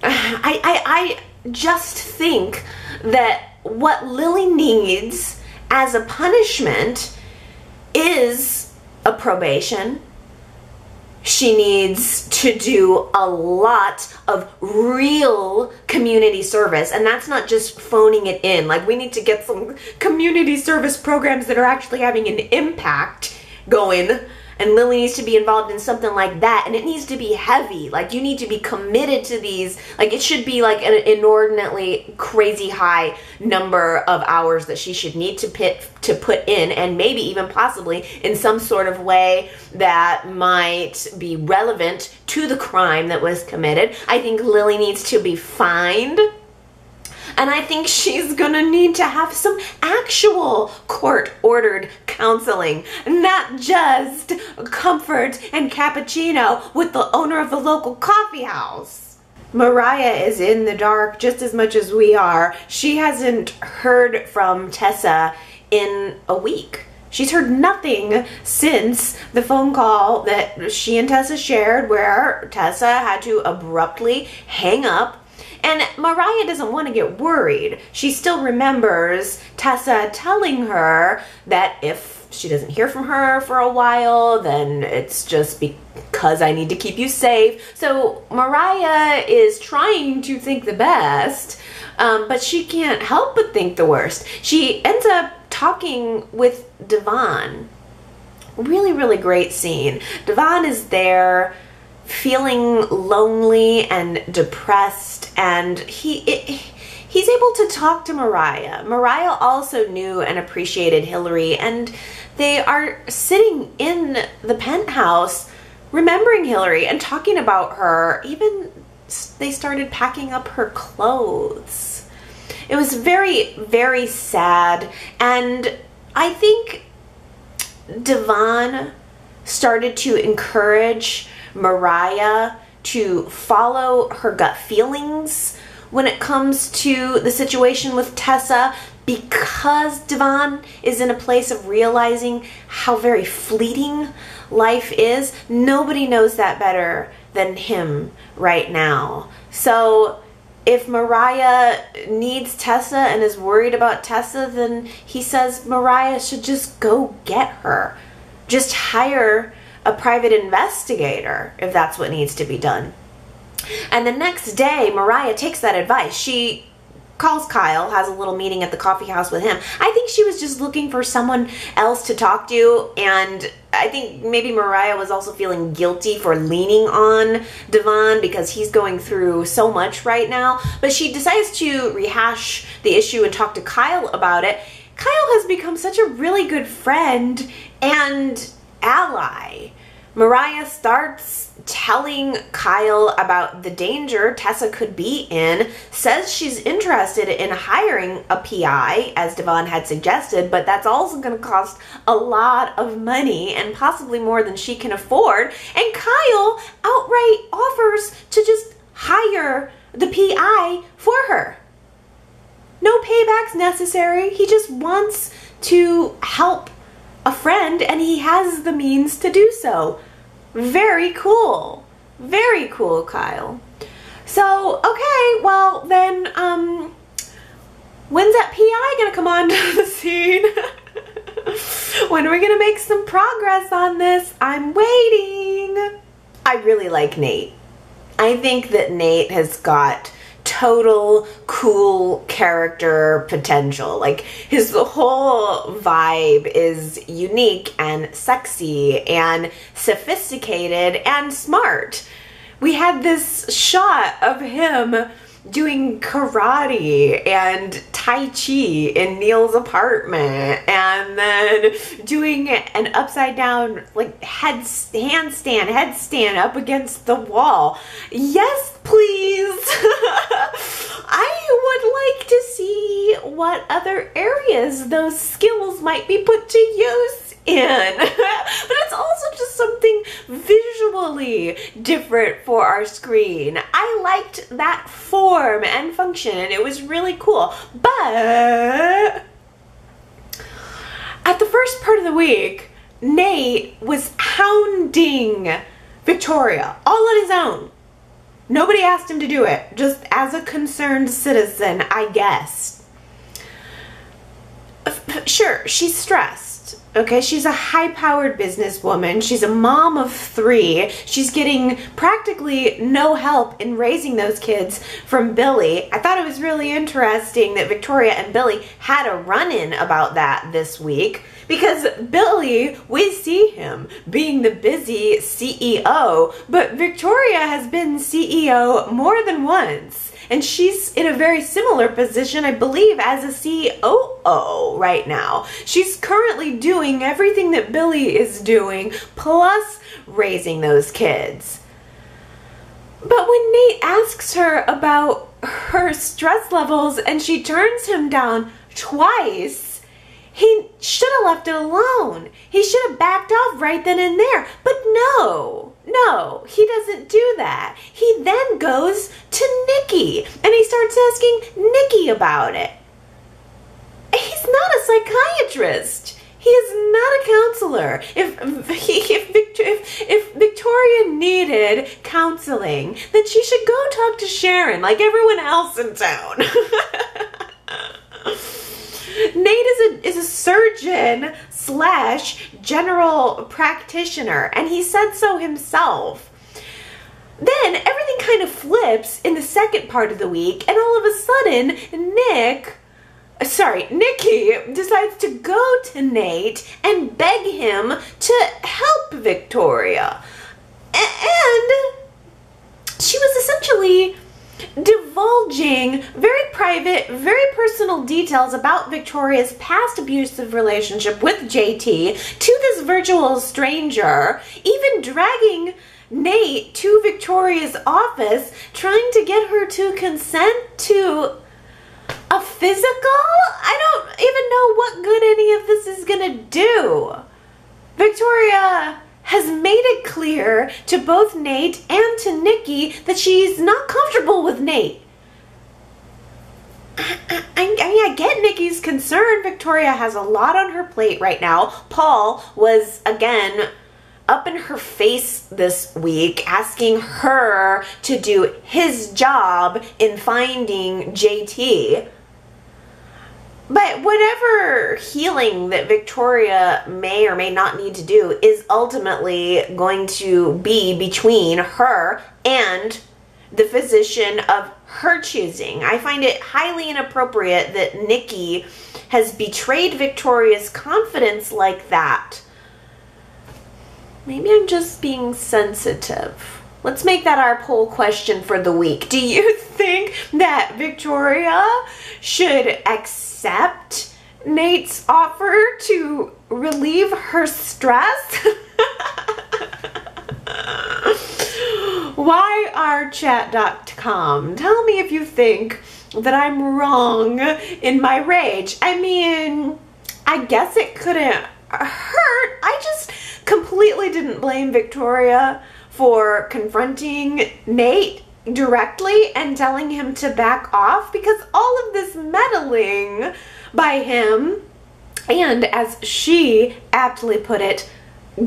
A: I just think that what Lily needs as a punishment is a probation. She needs to do a lot of real community service, and that's not just phoning it in. Like, we need to get some community service programs that are actually having an impact going, and Lily needs to be involved in something like that, and it needs to be heavy. Like, you need to be committed to these. Like, it should be like an inordinately crazy high number of hours that she should need to put in, and maybe even possibly in some sort of way that might be relevant to the crime that was committed. I think Lily needs to be fined. And I think she's gonna need to have some actual court-ordered counseling, not just comfort and cappuccino with the owner of the local coffee house. Mariah is in the dark just as much as we are. She hasn't heard from Tessa in a week. She's heard nothing since the phone call that she and Tessa shared, where Tessa had to abruptly hang up And Mariah doesn't want to get worried. She still remembers Tessa telling her that if she doesn't hear from her for a while, then it's just because I need to keep you safe. So Mariah is trying to think the best, but she can't help but think the worst. She ends up talking with Devon. Really, really great scene. Devon is there feeling lonely and depressed, and he's able to talk to Mariah. Mariah also knew and appreciated Hillary, and they are sitting in the penthouse remembering Hillary and talking about her. Even they started packing up her clothes. It was very, very sad, and I think Devon started to encourage Mariah to follow her gut feelings when it comes to the situation with Tessa, because Devon is in a place of realizing how very fleeting life is. Nobody knows that better than him right now. So if Mariah needs Tessa and is worried about Tessa, then he says Mariah should just go get her. Just hire a private investigator if that's what needs to be done. And the next day, Mariah takes that advice. She calls Kyle, has a little meeting at the coffee house with him. I think she was just looking for someone else to talk to, and I think maybe Mariah was also feeling guilty for leaning on Devon because he's going through so much right now. But she decides to rehash the issue and talk to Kyle about it. Kyle has become such a really good friend and ally. Mariah starts telling Kyle about the danger Tessa could be in, says she's interested in hiring a PI, as Devon had suggested, but that's also going to cost a lot of money and possibly more than she can afford. And Kyle outright offers to just hire the PI for her. No paybacks necessary. He just wants to help a friend, and he has the means to do so. Very cool. Very cool, Kyle. So, okay, well then, when's that PI gonna come onto the scene? When are we gonna make some progress on this? I'm waiting. I really like Nate. I think that Nate has got total cool character potential. Like, his whole vibe is unique and sexy and sophisticated and smart. We had this shot of him doing karate and tai chi in Neil's apartment, and then doing an upside down like headstand up against the wall. Yes, please. I would like to see what other areas those skills might be put to use in. But it's also just something visually different for our screen. I liked that form and function, and it was really cool. But at the first part of the week, Nate was hounding Victoria all on his own. Nobody asked him to do it, just as a concerned citizen, I guess. Sure, she's stressed. Okay, she's a high-powered businesswoman. She's a mom of 3. She's getting practically no help in raising those kids from Billy. I thought it was really interesting that Victoria and Billy had a run-in about that this week, because Billy, we see him being the busy CEO, but Victoria has been CEO more than once. And she's in a very similar position, I believe, as a COO right now. She's currently doing everything that Billy is doing, plus raising those kids. But when Nate asks her about her stress levels and she turns him down twice, he should have left it alone. He should have backed off right then and there. But no, he doesn't do that. He then goes to Nikki and he starts asking Nikki about it. He's not a psychiatrist. He is not a counselor. If Victoria needed counseling, then she should go talk to Sharon like everyone else in town. Nate is a surgeon / general practitioner, and he said so himself. Then everything kind of flips in the second part of the week, and all of a sudden, Nikki decides to go to Nate and beg him to help Victoria. And she was essentially divulging very private, very personal details about Victoria's past abusive relationship with JT to this virtual stranger, even dragging Nate to Victoria's office, trying to get her to consent to a physical? I don't even know what good any of this is gonna do. Victoria has made it clear to both Nate and to Nikki that she's not comfortable with Nate. I mean, I get Nikki's concern. Victoria has a lot on her plate right now. Paul was, again, up in her face this week, asking her to do his job in finding JT. But whatever healing that Victoria may or may not need to do is ultimately going to be between her and the physician of her choosing. I find it highly inappropriate that Nikki has betrayed Victoria's confidence like that. Maybe I'm just being sensitive. Let's make that our poll question for the week. Do you think that Victoria should accept Nate's offer to relieve her stress? YRChat.com. Tell me if you think that I'm wrong in my rage. I mean, I guess it couldn't hurt. I just completely didn't blame Victoria for confronting Nate directly and telling him to back off, because all of this meddling by him, and as she aptly put it,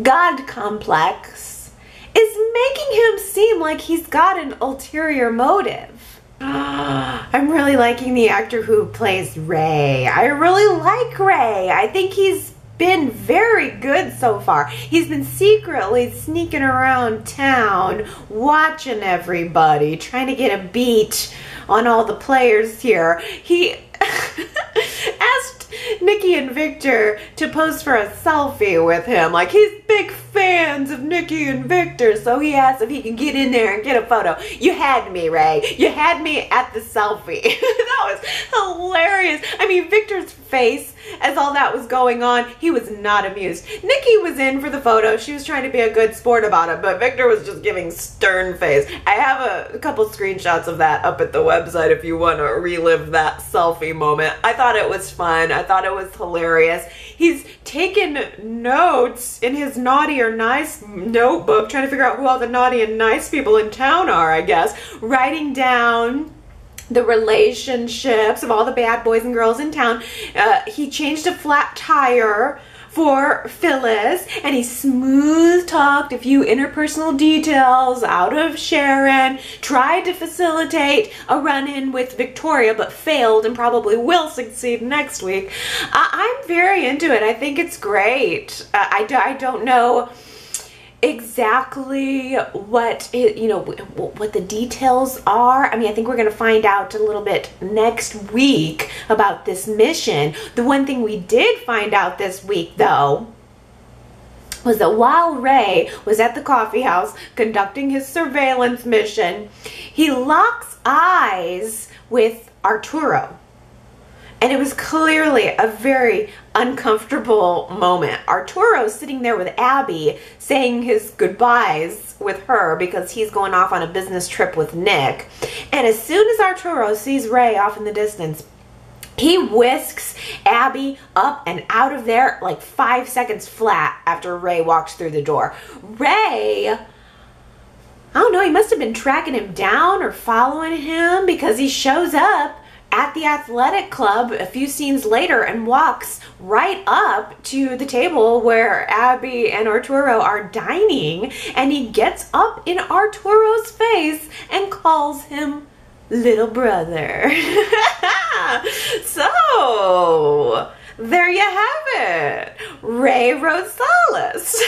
A: God complex, is making him seem like he's got an ulterior motive. I'm really liking the actor who plays Ray. I really like Ray. I think he's been very good so far. He's been secretly sneaking around town, watching everybody, trying to get a beat on all the players here. He asked Nikki and Victor to pose for a selfie with him. Like, he's big fans of Nikki and Victor, so he asked if he can get in there and get a photo. You had me, Ray. You had me at the selfie. That was hilarious. I mean, Victor's face as all that was going on, he was not amused. Nikki was in for the photo. She was trying to be a good sport about it, but Victor was just giving stern face. I have a couple screenshots of that up at the website if you want to relive that selfie moment. I thought it was fun. I thought it was hilarious. He's taken notes in his naughty or nice notebook, trying to figure out who all the naughty and nice people in town are, I guess, writing down the relationships of all the bad boys and girls in town. He changed a flat tire for Phyllis, and he smooth talked a few interpersonal details out of Sharon, tried to facilitate a run-in with Victoria, but failed and probably will succeed next week. I'm very into it. I think it's great. I don't know exactly what what the details are. I mean, I think we're going to find out a little bit next week about this mission. The one thing we did find out this week, though, was that while Ray was at the coffee house conducting his surveillance mission, he locks eyes with Arturo. And it was clearly a very uncomfortable moment. Arturo's sitting there with Abby saying his goodbyes with her because he's going off on a business trip with Nick. And as soon as Arturo sees Ray off in the distance, he whisks Abby up and out of there like 5 seconds flat after Ray walks through the door. Ray, I don't know, he must have been tracking him down or following him, because he shows up at the athletic club a few scenes later and walks right up to the table where Abby and Arturo are dining, and he gets up in Arturo's face and calls him little brother. So, there you have it. Rey Roasales.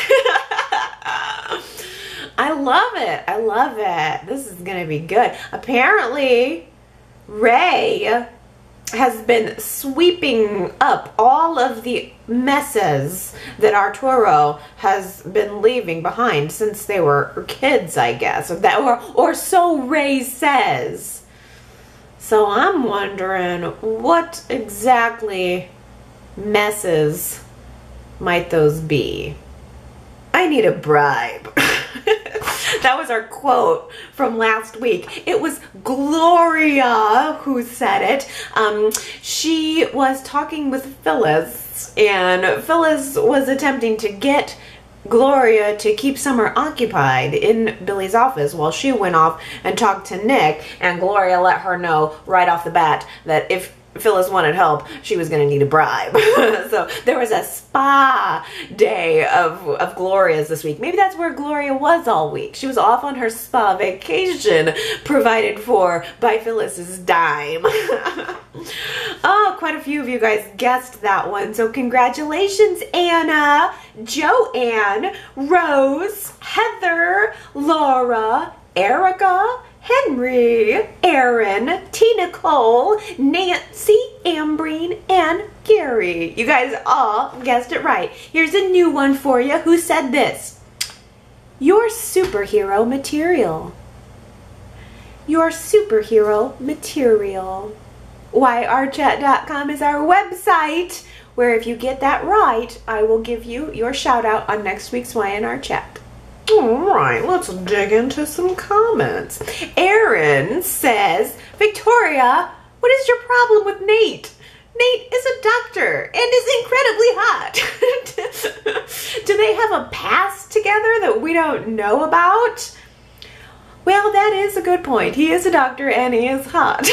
A: I love it. I love it. This is going to be good. Apparently, Rey has been sweeping up all of the messes that Arturo has been leaving behind since they were kids, I guess. Or so Rey says. So I'm wondering, what exactly messes might those be? I need a bribe. That was our quote from last week. It was Gloria who said it. She was talking with Phyllis, and Phyllis was attempting to get Gloria to keep Summer occupied in Billy's office while she went off and talked to Nick, and Gloria let her know right off the bat that if Phyllis wanted help, she was going to need a bribe. So there was a spa day of Gloria's this week. Maybe that's where Gloria was all week. She was off on her spa vacation provided for by Phyllis's dime. Oh, quite a few of you guys guessed that one. So congratulations, Anna, Joanne, Rose, Heather, Laura, Erica, Henry, Aaron, Tina Cole, Nancy, Ambreen, and Gary. You guys all guessed it right. Here's a new one for you. Who said this? Your superhero material. Your superhero material. YRChat.com is our website, where if you get that right, I will give you your shout out on next week's Y&R Chat. Alright, let's dig into some comments. Aaron says, Victoria, what is your problem with Nate? Nate is a doctor and is incredibly hot. Do they have a past together that we don't know about? Well, that is a good point. He is a doctor and he is hot.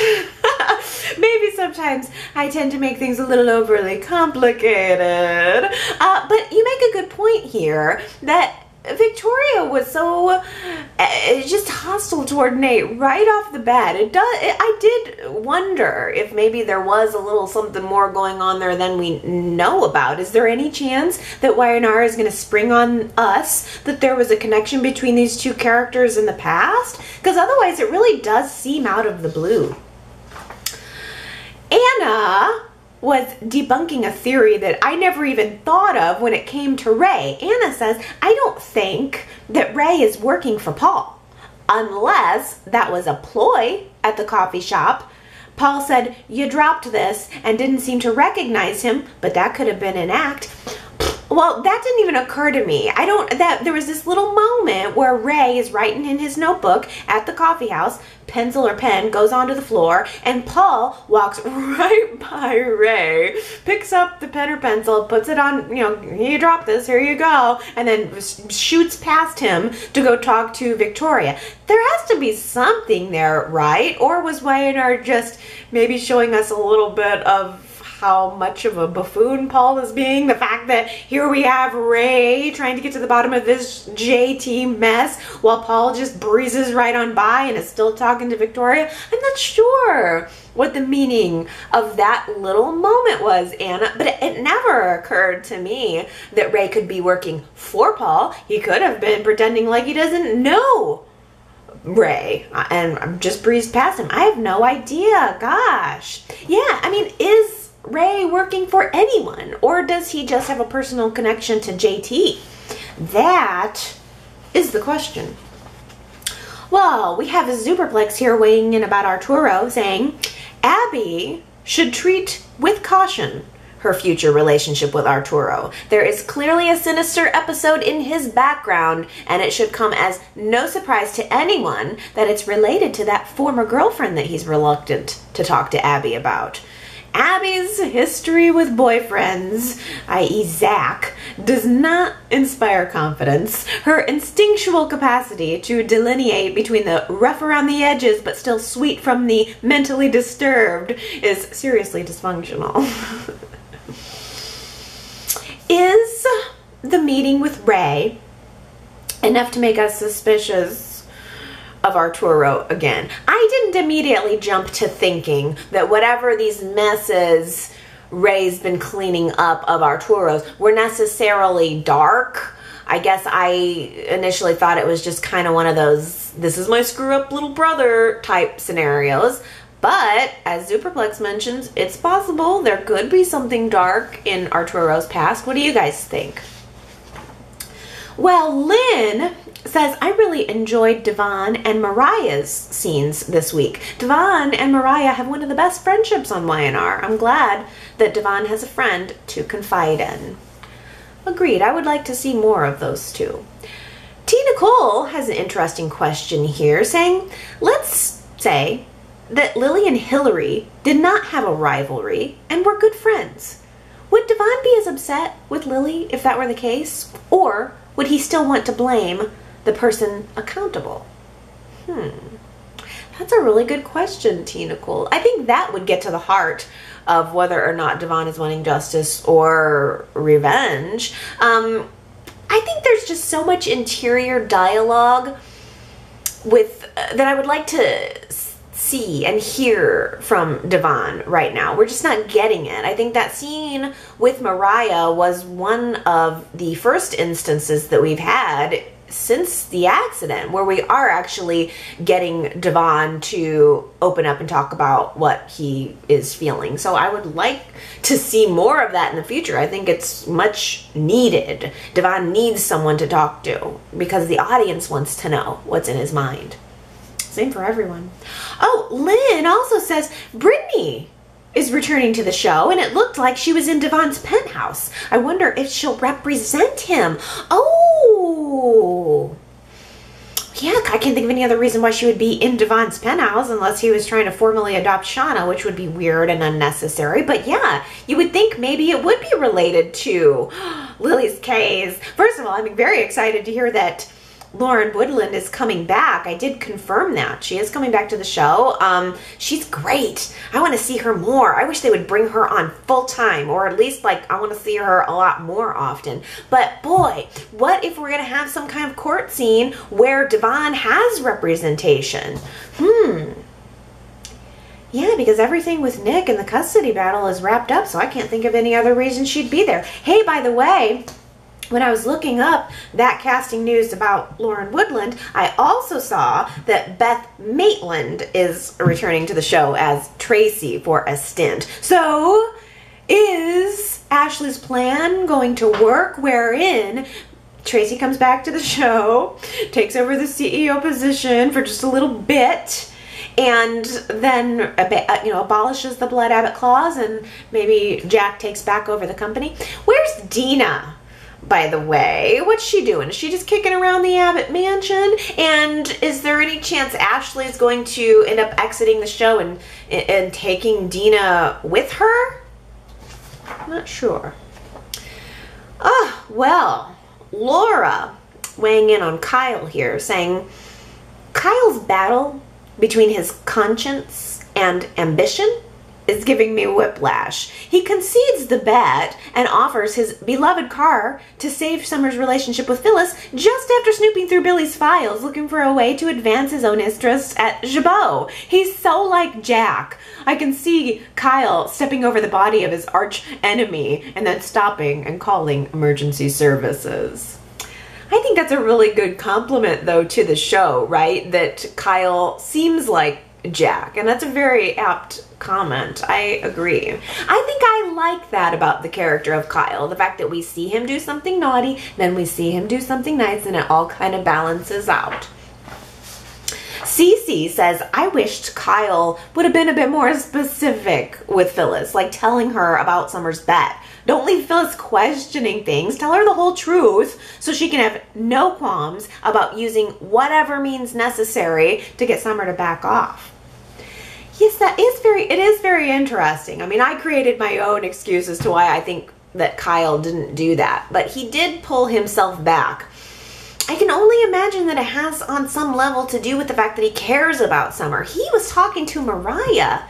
A: Maybe sometimes I tend to make things a little overly complicated. But you make a good point here that Victoria was so just hostile toward Nate right off the bat. I did wonder if maybe there was a little something more going on there than we know about. Is there any chance that Y&R is going to spring on us that there was a connection between these two characters in the past? Because otherwise it really does seem out of the blue. Anna was debunking a theory that I never even thought of when it came to Rey. Anna says, I don't think that Rey is working for Paul, unless that was a ploy at the coffee shop. Paul said, you dropped this and didn't seem to recognize him, but that could have been an act. Well, that didn't even occur to me. There was this little moment where Rey is writing in his notebook at the coffee house, pencil or pen goes onto the floor, and Paul walks right by Rey, picks up the pen or pencil, puts it on, you drop this, here you go, and then shoots past him to go talk to Victoria. There has to be something there, right? Or was Y&R just maybe showing us a little bit of how much of a buffoon Paul is being? The fact that here we have Rey trying to get to the bottom of this JT mess while Paul just breezes right on by and is still talking to Victoria. I'm not sure what the meaning of that little moment was, Anna, but it never occurred to me that Rey could be working for Paul. He could have been pretending like he doesn't know Rey and just breezed past him. I have no idea. Gosh. Yeah, I mean, is Rey working for anyone, or does he just have a personal connection to JT? That is the question. Well, we have a Superplex here weighing in about Arturo, saying Abby should treat with caution her future relationship with Arturo. There is clearly a sinister episode in his background, and it should come as no surprise to anyone that it's related to that former girlfriend that he's reluctant to talk to Abby about. Abby's history with boyfriends, i.e. Zach, does not inspire confidence. Her instinctual capacity to delineate between the rough around the edges but still sweet from the mentally disturbed is seriously dysfunctional. Is the meeting with Rey enough to make us suspicious of Arturo again? I didn't immediately jump to thinking that whatever these messes Rey's been cleaning up of Arturo's were necessarily dark. I guess I initially thought it was just kind of one of those, this is my screw up little brother type scenarios. But, as Superplex mentions, it's possible there could be something dark in Arturo's past. What do you guys think? Well, Lynn says, I really enjoyed Devon and Mariah's scenes this week. Devon and Mariah have one of the best friendships on Y&R. I'm glad that Devon has a friend to confide in. Agreed. I would like to see more of those two. T. Nicole has an interesting question here, saying, let's say that Lily and Hillary did not have a rivalry and were good friends. Would Devon be as upset with Lily if that were the case? Or would he still want to blame the person accountable? That's a really good question, T. Nicole. I think that would get to the heart of whether or not Devon is wanting justice or revenge. I think there's just so much interior dialogue that I would like to see and hear from Devon right now. We're just not getting it. I think that scene with Mariah was one of the first instances that we've had since the accident where we are actually getting Devon to open up and talk about what he is feeling. So I would like to see more of that in the future. I think it's much needed. Devon needs someone to talk to because the audience wants to know what's in his mind. Same for everyone. Oh, Lynn also says Brittany is returning to the show, and it looked like she was in Devon's penthouse. I wonder if she'll represent him. Oh, yeah, I can't think of any other reason why she would be in Devon's penthouse unless he was trying to formally adopt Shauna, which would be weird and unnecessary. But yeah, you would think maybe it would be related to Lily's case. First of all, I'm very excited to hear that Lauren Woodland is coming back. I did confirm that. She is coming back to the show. She's great. I want to see her more. I wish they would bring her on full time, or at least like I want to see her a lot more often. But boy, what if we're going to have some kind of court scene where Devon has representation? Yeah, because everything with Nick and the custody battle is wrapped up, so I can't think of any other reason she'd be there. Hey, by the way, when I was looking up that casting news about Lauren Woodland, I also saw that Beth Maitland is returning to the show as Tracy for a stint. So, is Ashley's plan going to work wherein Tracy comes back to the show, takes over the CEO position for just a little bit, and then abolishes the Blood Abbott clause, and maybe Jack takes back over the company? Where's Dina, by the way? What's she doing? Is she just kicking around the Abbott mansion? And is there any chance Ashley is going to end up exiting the show and taking Dina with her? I'm not sure. Oh, well, Laura weighing in on Kyle here, saying Kyle's battle between his conscience and ambition is giving me whiplash. He concedes the bet and offers his beloved car to save Summer's relationship with Phyllis just after snooping through Billy's files looking for a way to advance his own interests at Jabot. He's so like Jack. I can see Kyle stepping over the body of his arch enemy and then stopping and calling emergency services. I think that's a really good compliment, though, to the show, right? That Kyle seems like Jack, and that's a very apt comment. I agree. I think I like that about the character of Kyle, the fact that we see him do something naughty, then we see him do something nice, and it all kind of balances out. Cece says, I wished Kyle would have been a bit more specific with Phyllis, like telling her about Summer's bet. Don't leave Phyllis questioning things. Tell her the whole truth so she can have no qualms about using whatever means necessary to get Summer to back off. Yes, it is very interesting. I mean, I created my own excuse as to why I think that Kyle didn't do that, but he did pull himself back. I can only imagine that it has on some level to do with the fact that he cares about Summer. He was talking to Mariah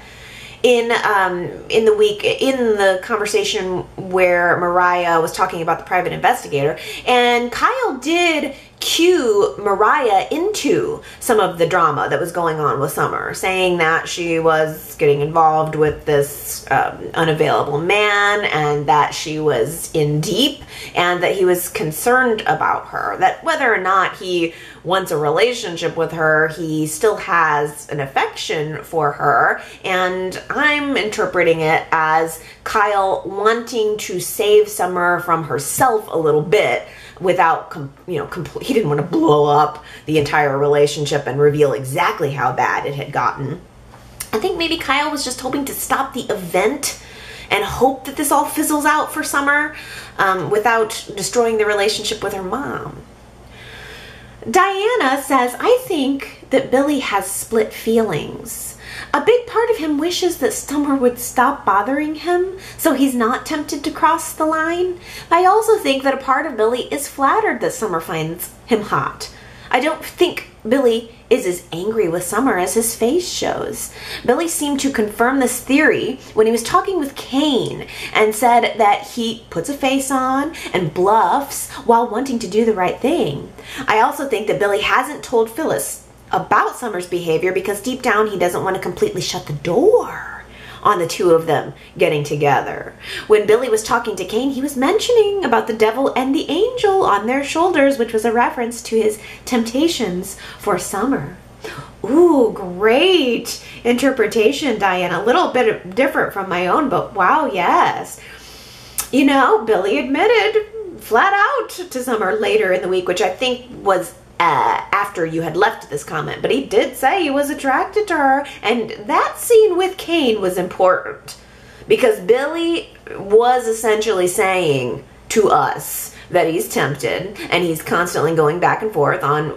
A: in the conversation where Mariah was talking about the private investigator, and Kyle did cue Mariah into some of the drama that was going on with Summer, saying that she was getting involved with this unavailable man, and that she was in deep, and that he was concerned about her, that whether or not he wants a relationship with her, he still has an affection for her. And I'm interpreting it as Kyle wanting to save Summer from herself a little bit without, he didn't want to blow up the entire relationship and reveal exactly how bad it had gotten. I think maybe Kyle was just hoping to stop the event and hope that this all fizzles out for Summer without destroying the relationship with her mom. Diana says, I think that Billy has split feelings. A big part of him wishes that Summer would stop bothering him so he's not tempted to cross the line. I also think that a part of Billy is flattered that Summer finds him hot. I don't think Billy is as angry with Summer as his face shows. Billy seemed to confirm this theory when he was talking with Kane and said that he puts a face on and bluffs while wanting to do the right thing. I also think that Billy hasn't told Phyllis about Summer's behavior because deep down he doesn't want to completely shut the door on the two of them getting together. When Billy was talking to Kane, he was mentioning about the devil and the angel on their shoulders, which was a reference to his temptations for Summer. Ooh, great interpretation, Diana. A little bit different from my own, but wow, yes. Billy admitted flat out to Summer later in the week, which I think was after you had left this comment, but he did say he was attracted to her, and that scene with Kane was important because Billy was essentially saying to us that he's tempted, and he's constantly going back and forth on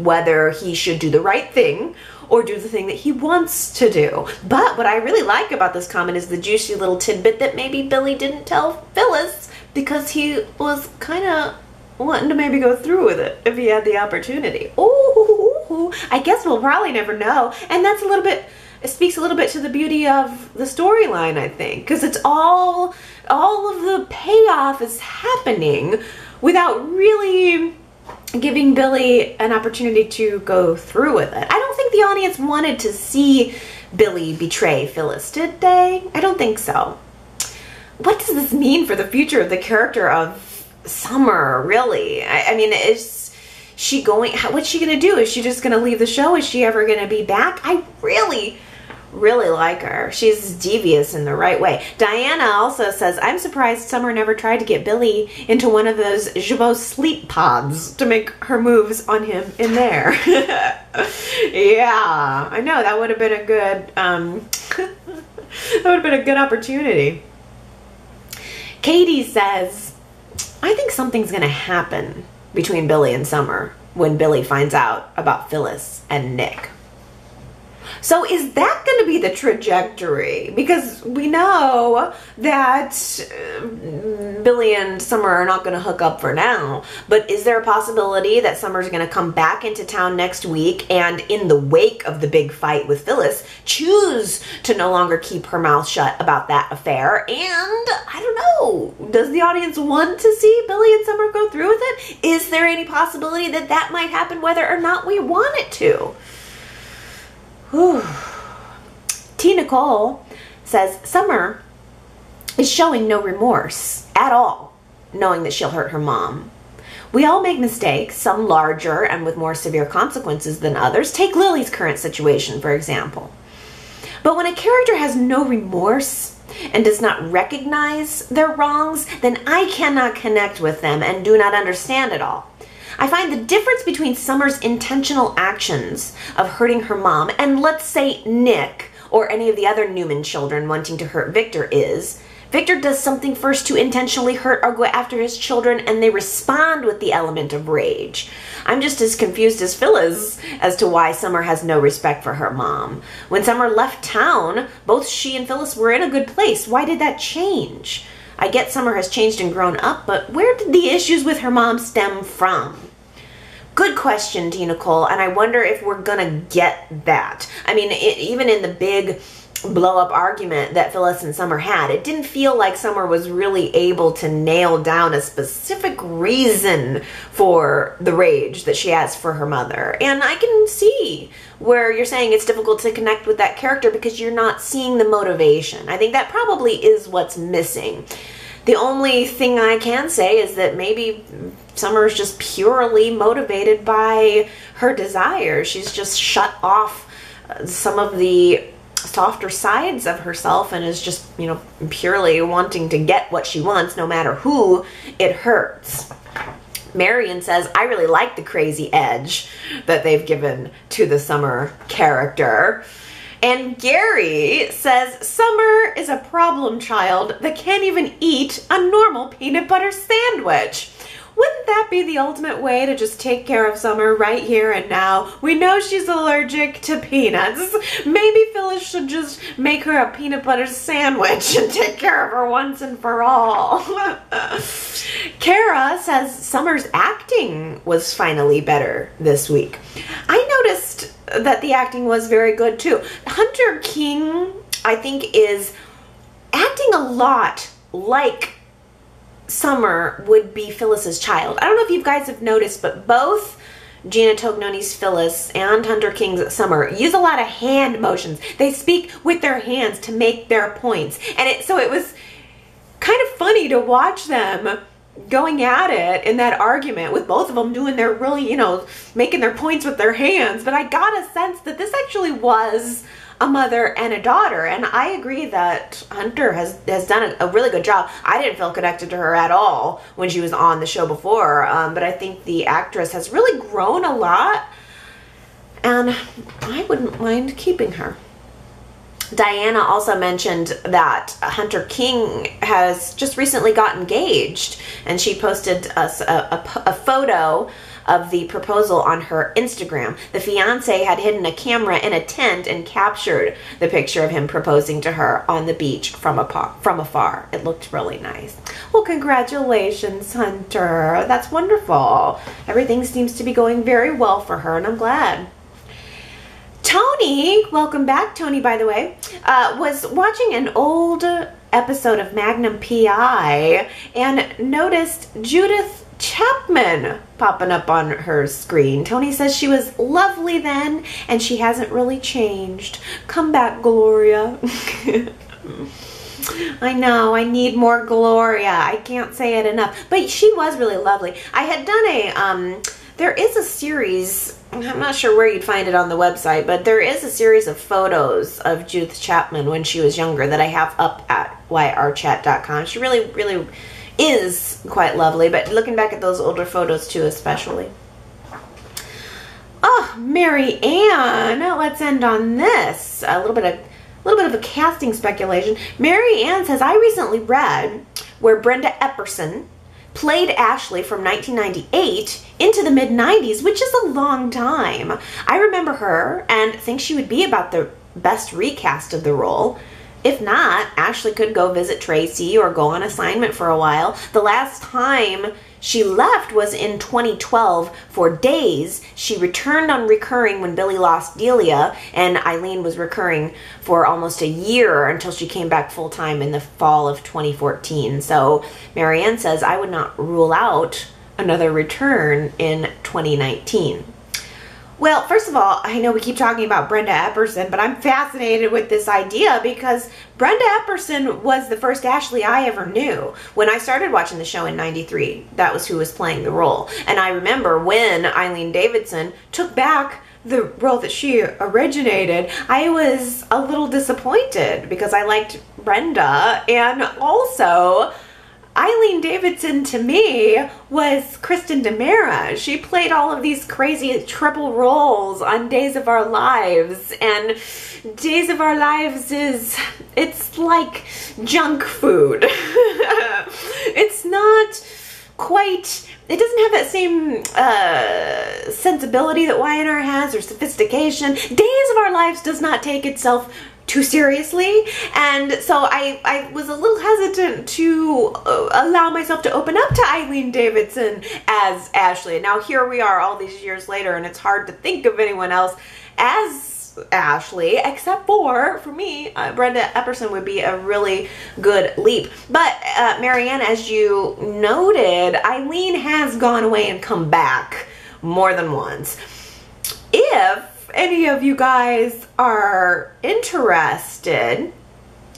A: whether he should do the right thing or do the thing that he wants to do. But what I really like about this comment is the juicy little tidbit that maybe Billy didn't tell Phyllis because he was kind of wanting to maybe go through with it if he had the opportunity. Ooh, I guess we'll probably never know. And that's it speaks a little bit to the beauty of the storyline, I think, because it's all of the payoff is happening without really giving Billy an opportunity to go through with it. I don't think the audience wanted to see Billy betray Phyllis, did they? I don't think so. What does this mean for the future of the character of Summer, really? I mean, what's she gonna do? Is she just gonna leave the show? Is she ever gonna be back? I really like her. She's devious in the right way. Diana also says, I'm surprised Summer never tried to get Billy into one of those Jabot sleep pods to make her moves on him in there. Yeah, I know, that would have been a good that would have been a good opportunity. Katie says, I think something's going to happen between Billy and Summer when Billy finds out about Phyllis and Nick. So is that going to be the trajectory? Because we know that Billy and Summer are not going to hook up for now. But is there a possibility that Summer's going to come back into town next week and in the wake of the big fight with Phyllis, choose to no longer keep her mouth shut about that affair? And I don't know, does the audience want to see Billy and Summer go through with it? Is there any possibility that that might happen whether or not we want it to? Whew. T. Nicole says, Summer is showing no remorse at all, knowing that she'll hurt her mom. We all make mistakes, some larger and with more severe consequences than others. Take Lily's current situation, for example. But when a character has no remorse and does not recognize their wrongs, then I cannot connect with them and do not understand it all. I find the difference between Summer's intentional actions of hurting her mom and, let's say, Nick or any of the other Newman children wanting to hurt Victor is Victor does something first to intentionally hurt or go after his children, and they respond with the element of rage. I'm just as confused as Phil is as to why Summer has no respect for her mom. When Summer left town, both she and Phyllis were in a good place. Why did that change? I get Summer has changed and grown up, but where did the issues with her mom stem from? Good question, Tina Cole, and I wonder if we're gonna get that. I mean, even in the big blow-up argument that Phyllis and Summer had, it didn't feel like Summer was really able to nail down a specific reason for the rage that she has for her mother. And I can see where you're saying it's difficult to connect with that character because you're not seeing the motivation. I think that probably is what's missing. The only thing I can say is that maybe Summer is just purely motivated by her desires. She's just shut off some of the softer sides of herself and is just, you know, purely wanting to get what she wants no matter who it hurts. Marion says, I really like the crazy edge that they've given to the Summer character. And Gary says, Summer is a problem child that can't even eat a normal peanut butter sandwich. Wouldn't that be the ultimate way to just take care of Summer right here and now? We know she's allergic to peanuts. Maybe Phyllis should just make her a peanut butter sandwich and take care of her once and for all. Kara says Summer's acting was finally better this week. I noticed that the acting was very good too. Hunter King, I think, is acting a lot like Summer would be Phyllis's child. I don't know if you guys have noticed, but both Gina Tognoni's Phyllis and Hunter King's Summer use a lot of hand motions. They speak with their hands to make their points. And so it was kind of funny to watch them going at it in that argument with both of them doing their really, you know, making their points with their hands. But I got a sense that this actually was a mother and a daughter, and I agree that Hunter has done a really good job. I didn't feel connected to her at all when she was on the show before, but I think the actress has really grown a lot, and I wouldn't mind keeping her. Diana also mentioned that Hunter King has just recently got engaged, and she posted us a photo of the proposal on her Instagram. The fiance had hidden a camera in a tent and captured the picture of him proposing to her on the beach from afar. It looked really nice. Well, congratulations, Hunter. That's wonderful. Everything seems to be going very well for her, and I'm glad. Tony, welcome back, Tony, by the way, was watching an old episode of Magnum P.I. and noticed Judith Chapman popping up on her screen. Tony says she was lovely then and she hasn't really changed. Come back, Gloria. I know, I need more Gloria. I can't say it enough. But she was really lovely. I had done there is a series, I'm not sure where you'd find it on the website, but there is a series of photos of Judith Chapman when she was younger that I have up at yrchat.com. She really is quite lovely, but looking back at those older photos too, especially. Oh, Mary Ann, let's end on this. A little bit of a casting speculation. Mary Ann says, I recently read where Brenda Epperson played Ashley from 1998 into the mid-90s, which is a long time. I remember her and think she would be about the best recast of the role. If not, Ashley could go visit Tracy or go on assignment for a while. The last time she left was in 2012 for Days. She returned on recurring when Billy lost Delia, and Eileen was recurring for almost a year until she came back full-time in the fall of 2014. So Marianne says, I would not rule out another return in 2019. Well, first of all, I know we keep talking about Brenda Epperson, but I'm fascinated with this idea because Brenda Epperson was the first Ashley I ever knew. When I started watching the show in '93, that was who was playing the role. And I remember when Eileen Davidson took back the role that she originated, I was a little disappointed because I liked Brenda, and also Eileen Davidson to me was Kristen DiMera. She played all of these crazy triple roles on Days of Our Lives, and Days of Our Lives it's like junk food. It's not quite, it doesn't have that same sensibility that Y&R has, or sophistication. Days of Our Lives does not take itself too seriously, and so I was a little hesitant to allow myself to open up to Eileen Davidson as Ashley. And now here we are all these years later, and it's hard to think of anyone else as Ashley, except for me, Brenda Epperson would be a really good leap. But Marianne, as you noted, Eileen has gone away and come back more than once. If any of you guys are interested,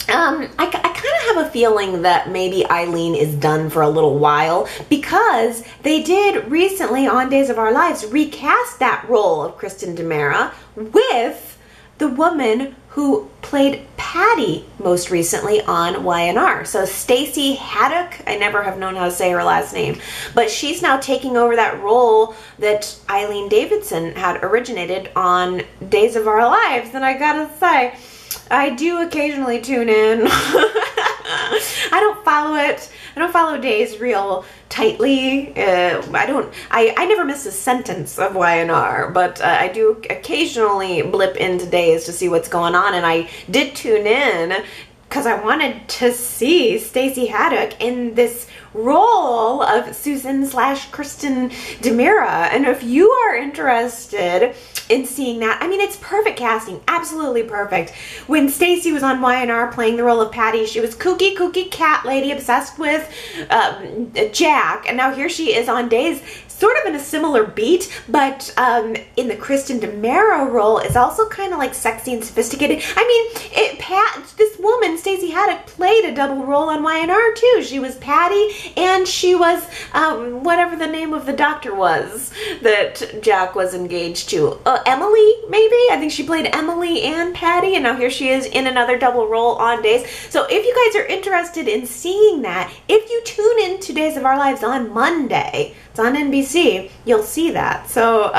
A: I kind of have a feeling that maybe Eileen is done for a little while, because they did recently on Days of Our Lives recast that role of Kristen DiMera with the woman who played Patty most recently on Y&R. So Stacey Haddock, I never have known how to say her last name, but she's now taking over that role that Eileen Davidson had originated on Days of Our Lives. And I gotta say, I do occasionally tune in. I don't follow it. I don't follow Days real tightly. I never miss a sentence of Y&R, but I do occasionally blip into Days to see what's going on, and I did tune in because I wanted to see Stacey Haddock in this role of Susan / Kristen DiMera. And if you are interested in seeing that, I mean, it's perfect casting, absolutely perfect. When Stacey was on Y&R playing the role of Patty, she was kooky cat lady obsessed with Jack, and now here she is on Days, sort of in a similar beat, but in the Kristen DiMera role is also kind of like sexy and sophisticated. I mean, this woman, Stacey Haddock, played a double role on Y&R too. She was Patty, and she was whatever the name of the doctor was that Jack was engaged to. Emily, maybe? I think she played Emily and Patty, and now here she is in another double role on Days. So if you guys are interested in seeing that, if you tune in to Days of Our Lives on Monday, it's on NBC, you'll see that. So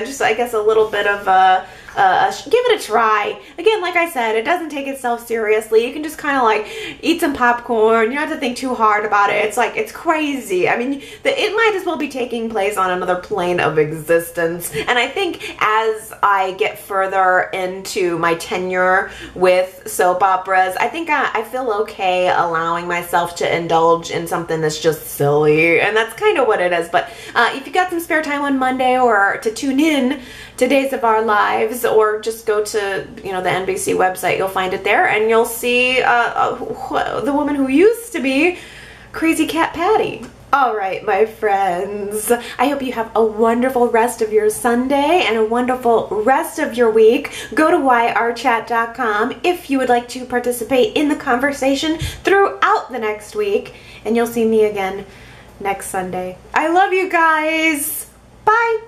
A: just, I guess, a little bit of give it a try. Again, like I said, it doesn't take itself seriously. You can just kind of like eat some popcorn. You don't have to think too hard about it. It's like, it's crazy. I mean, it might as well be taking place on another plane of existence. And I think as I get further into my tenure with soap operas, I think I feel okay allowing myself to indulge in something that's just silly. And that's kind of what it is. But if you got some spare time on Monday, or to tune in to Days of Our Lives, or just go to, the NBC website, you'll find it there, and you'll see the woman who used to be Crazy Cat Patty. All right, my friends, I hope you have a wonderful rest of your Sunday and a wonderful rest of your week. Go to yrchat.com if you would like to participate in the conversation throughout the next week, and you'll see me again next Sunday. I love you guys. Bye.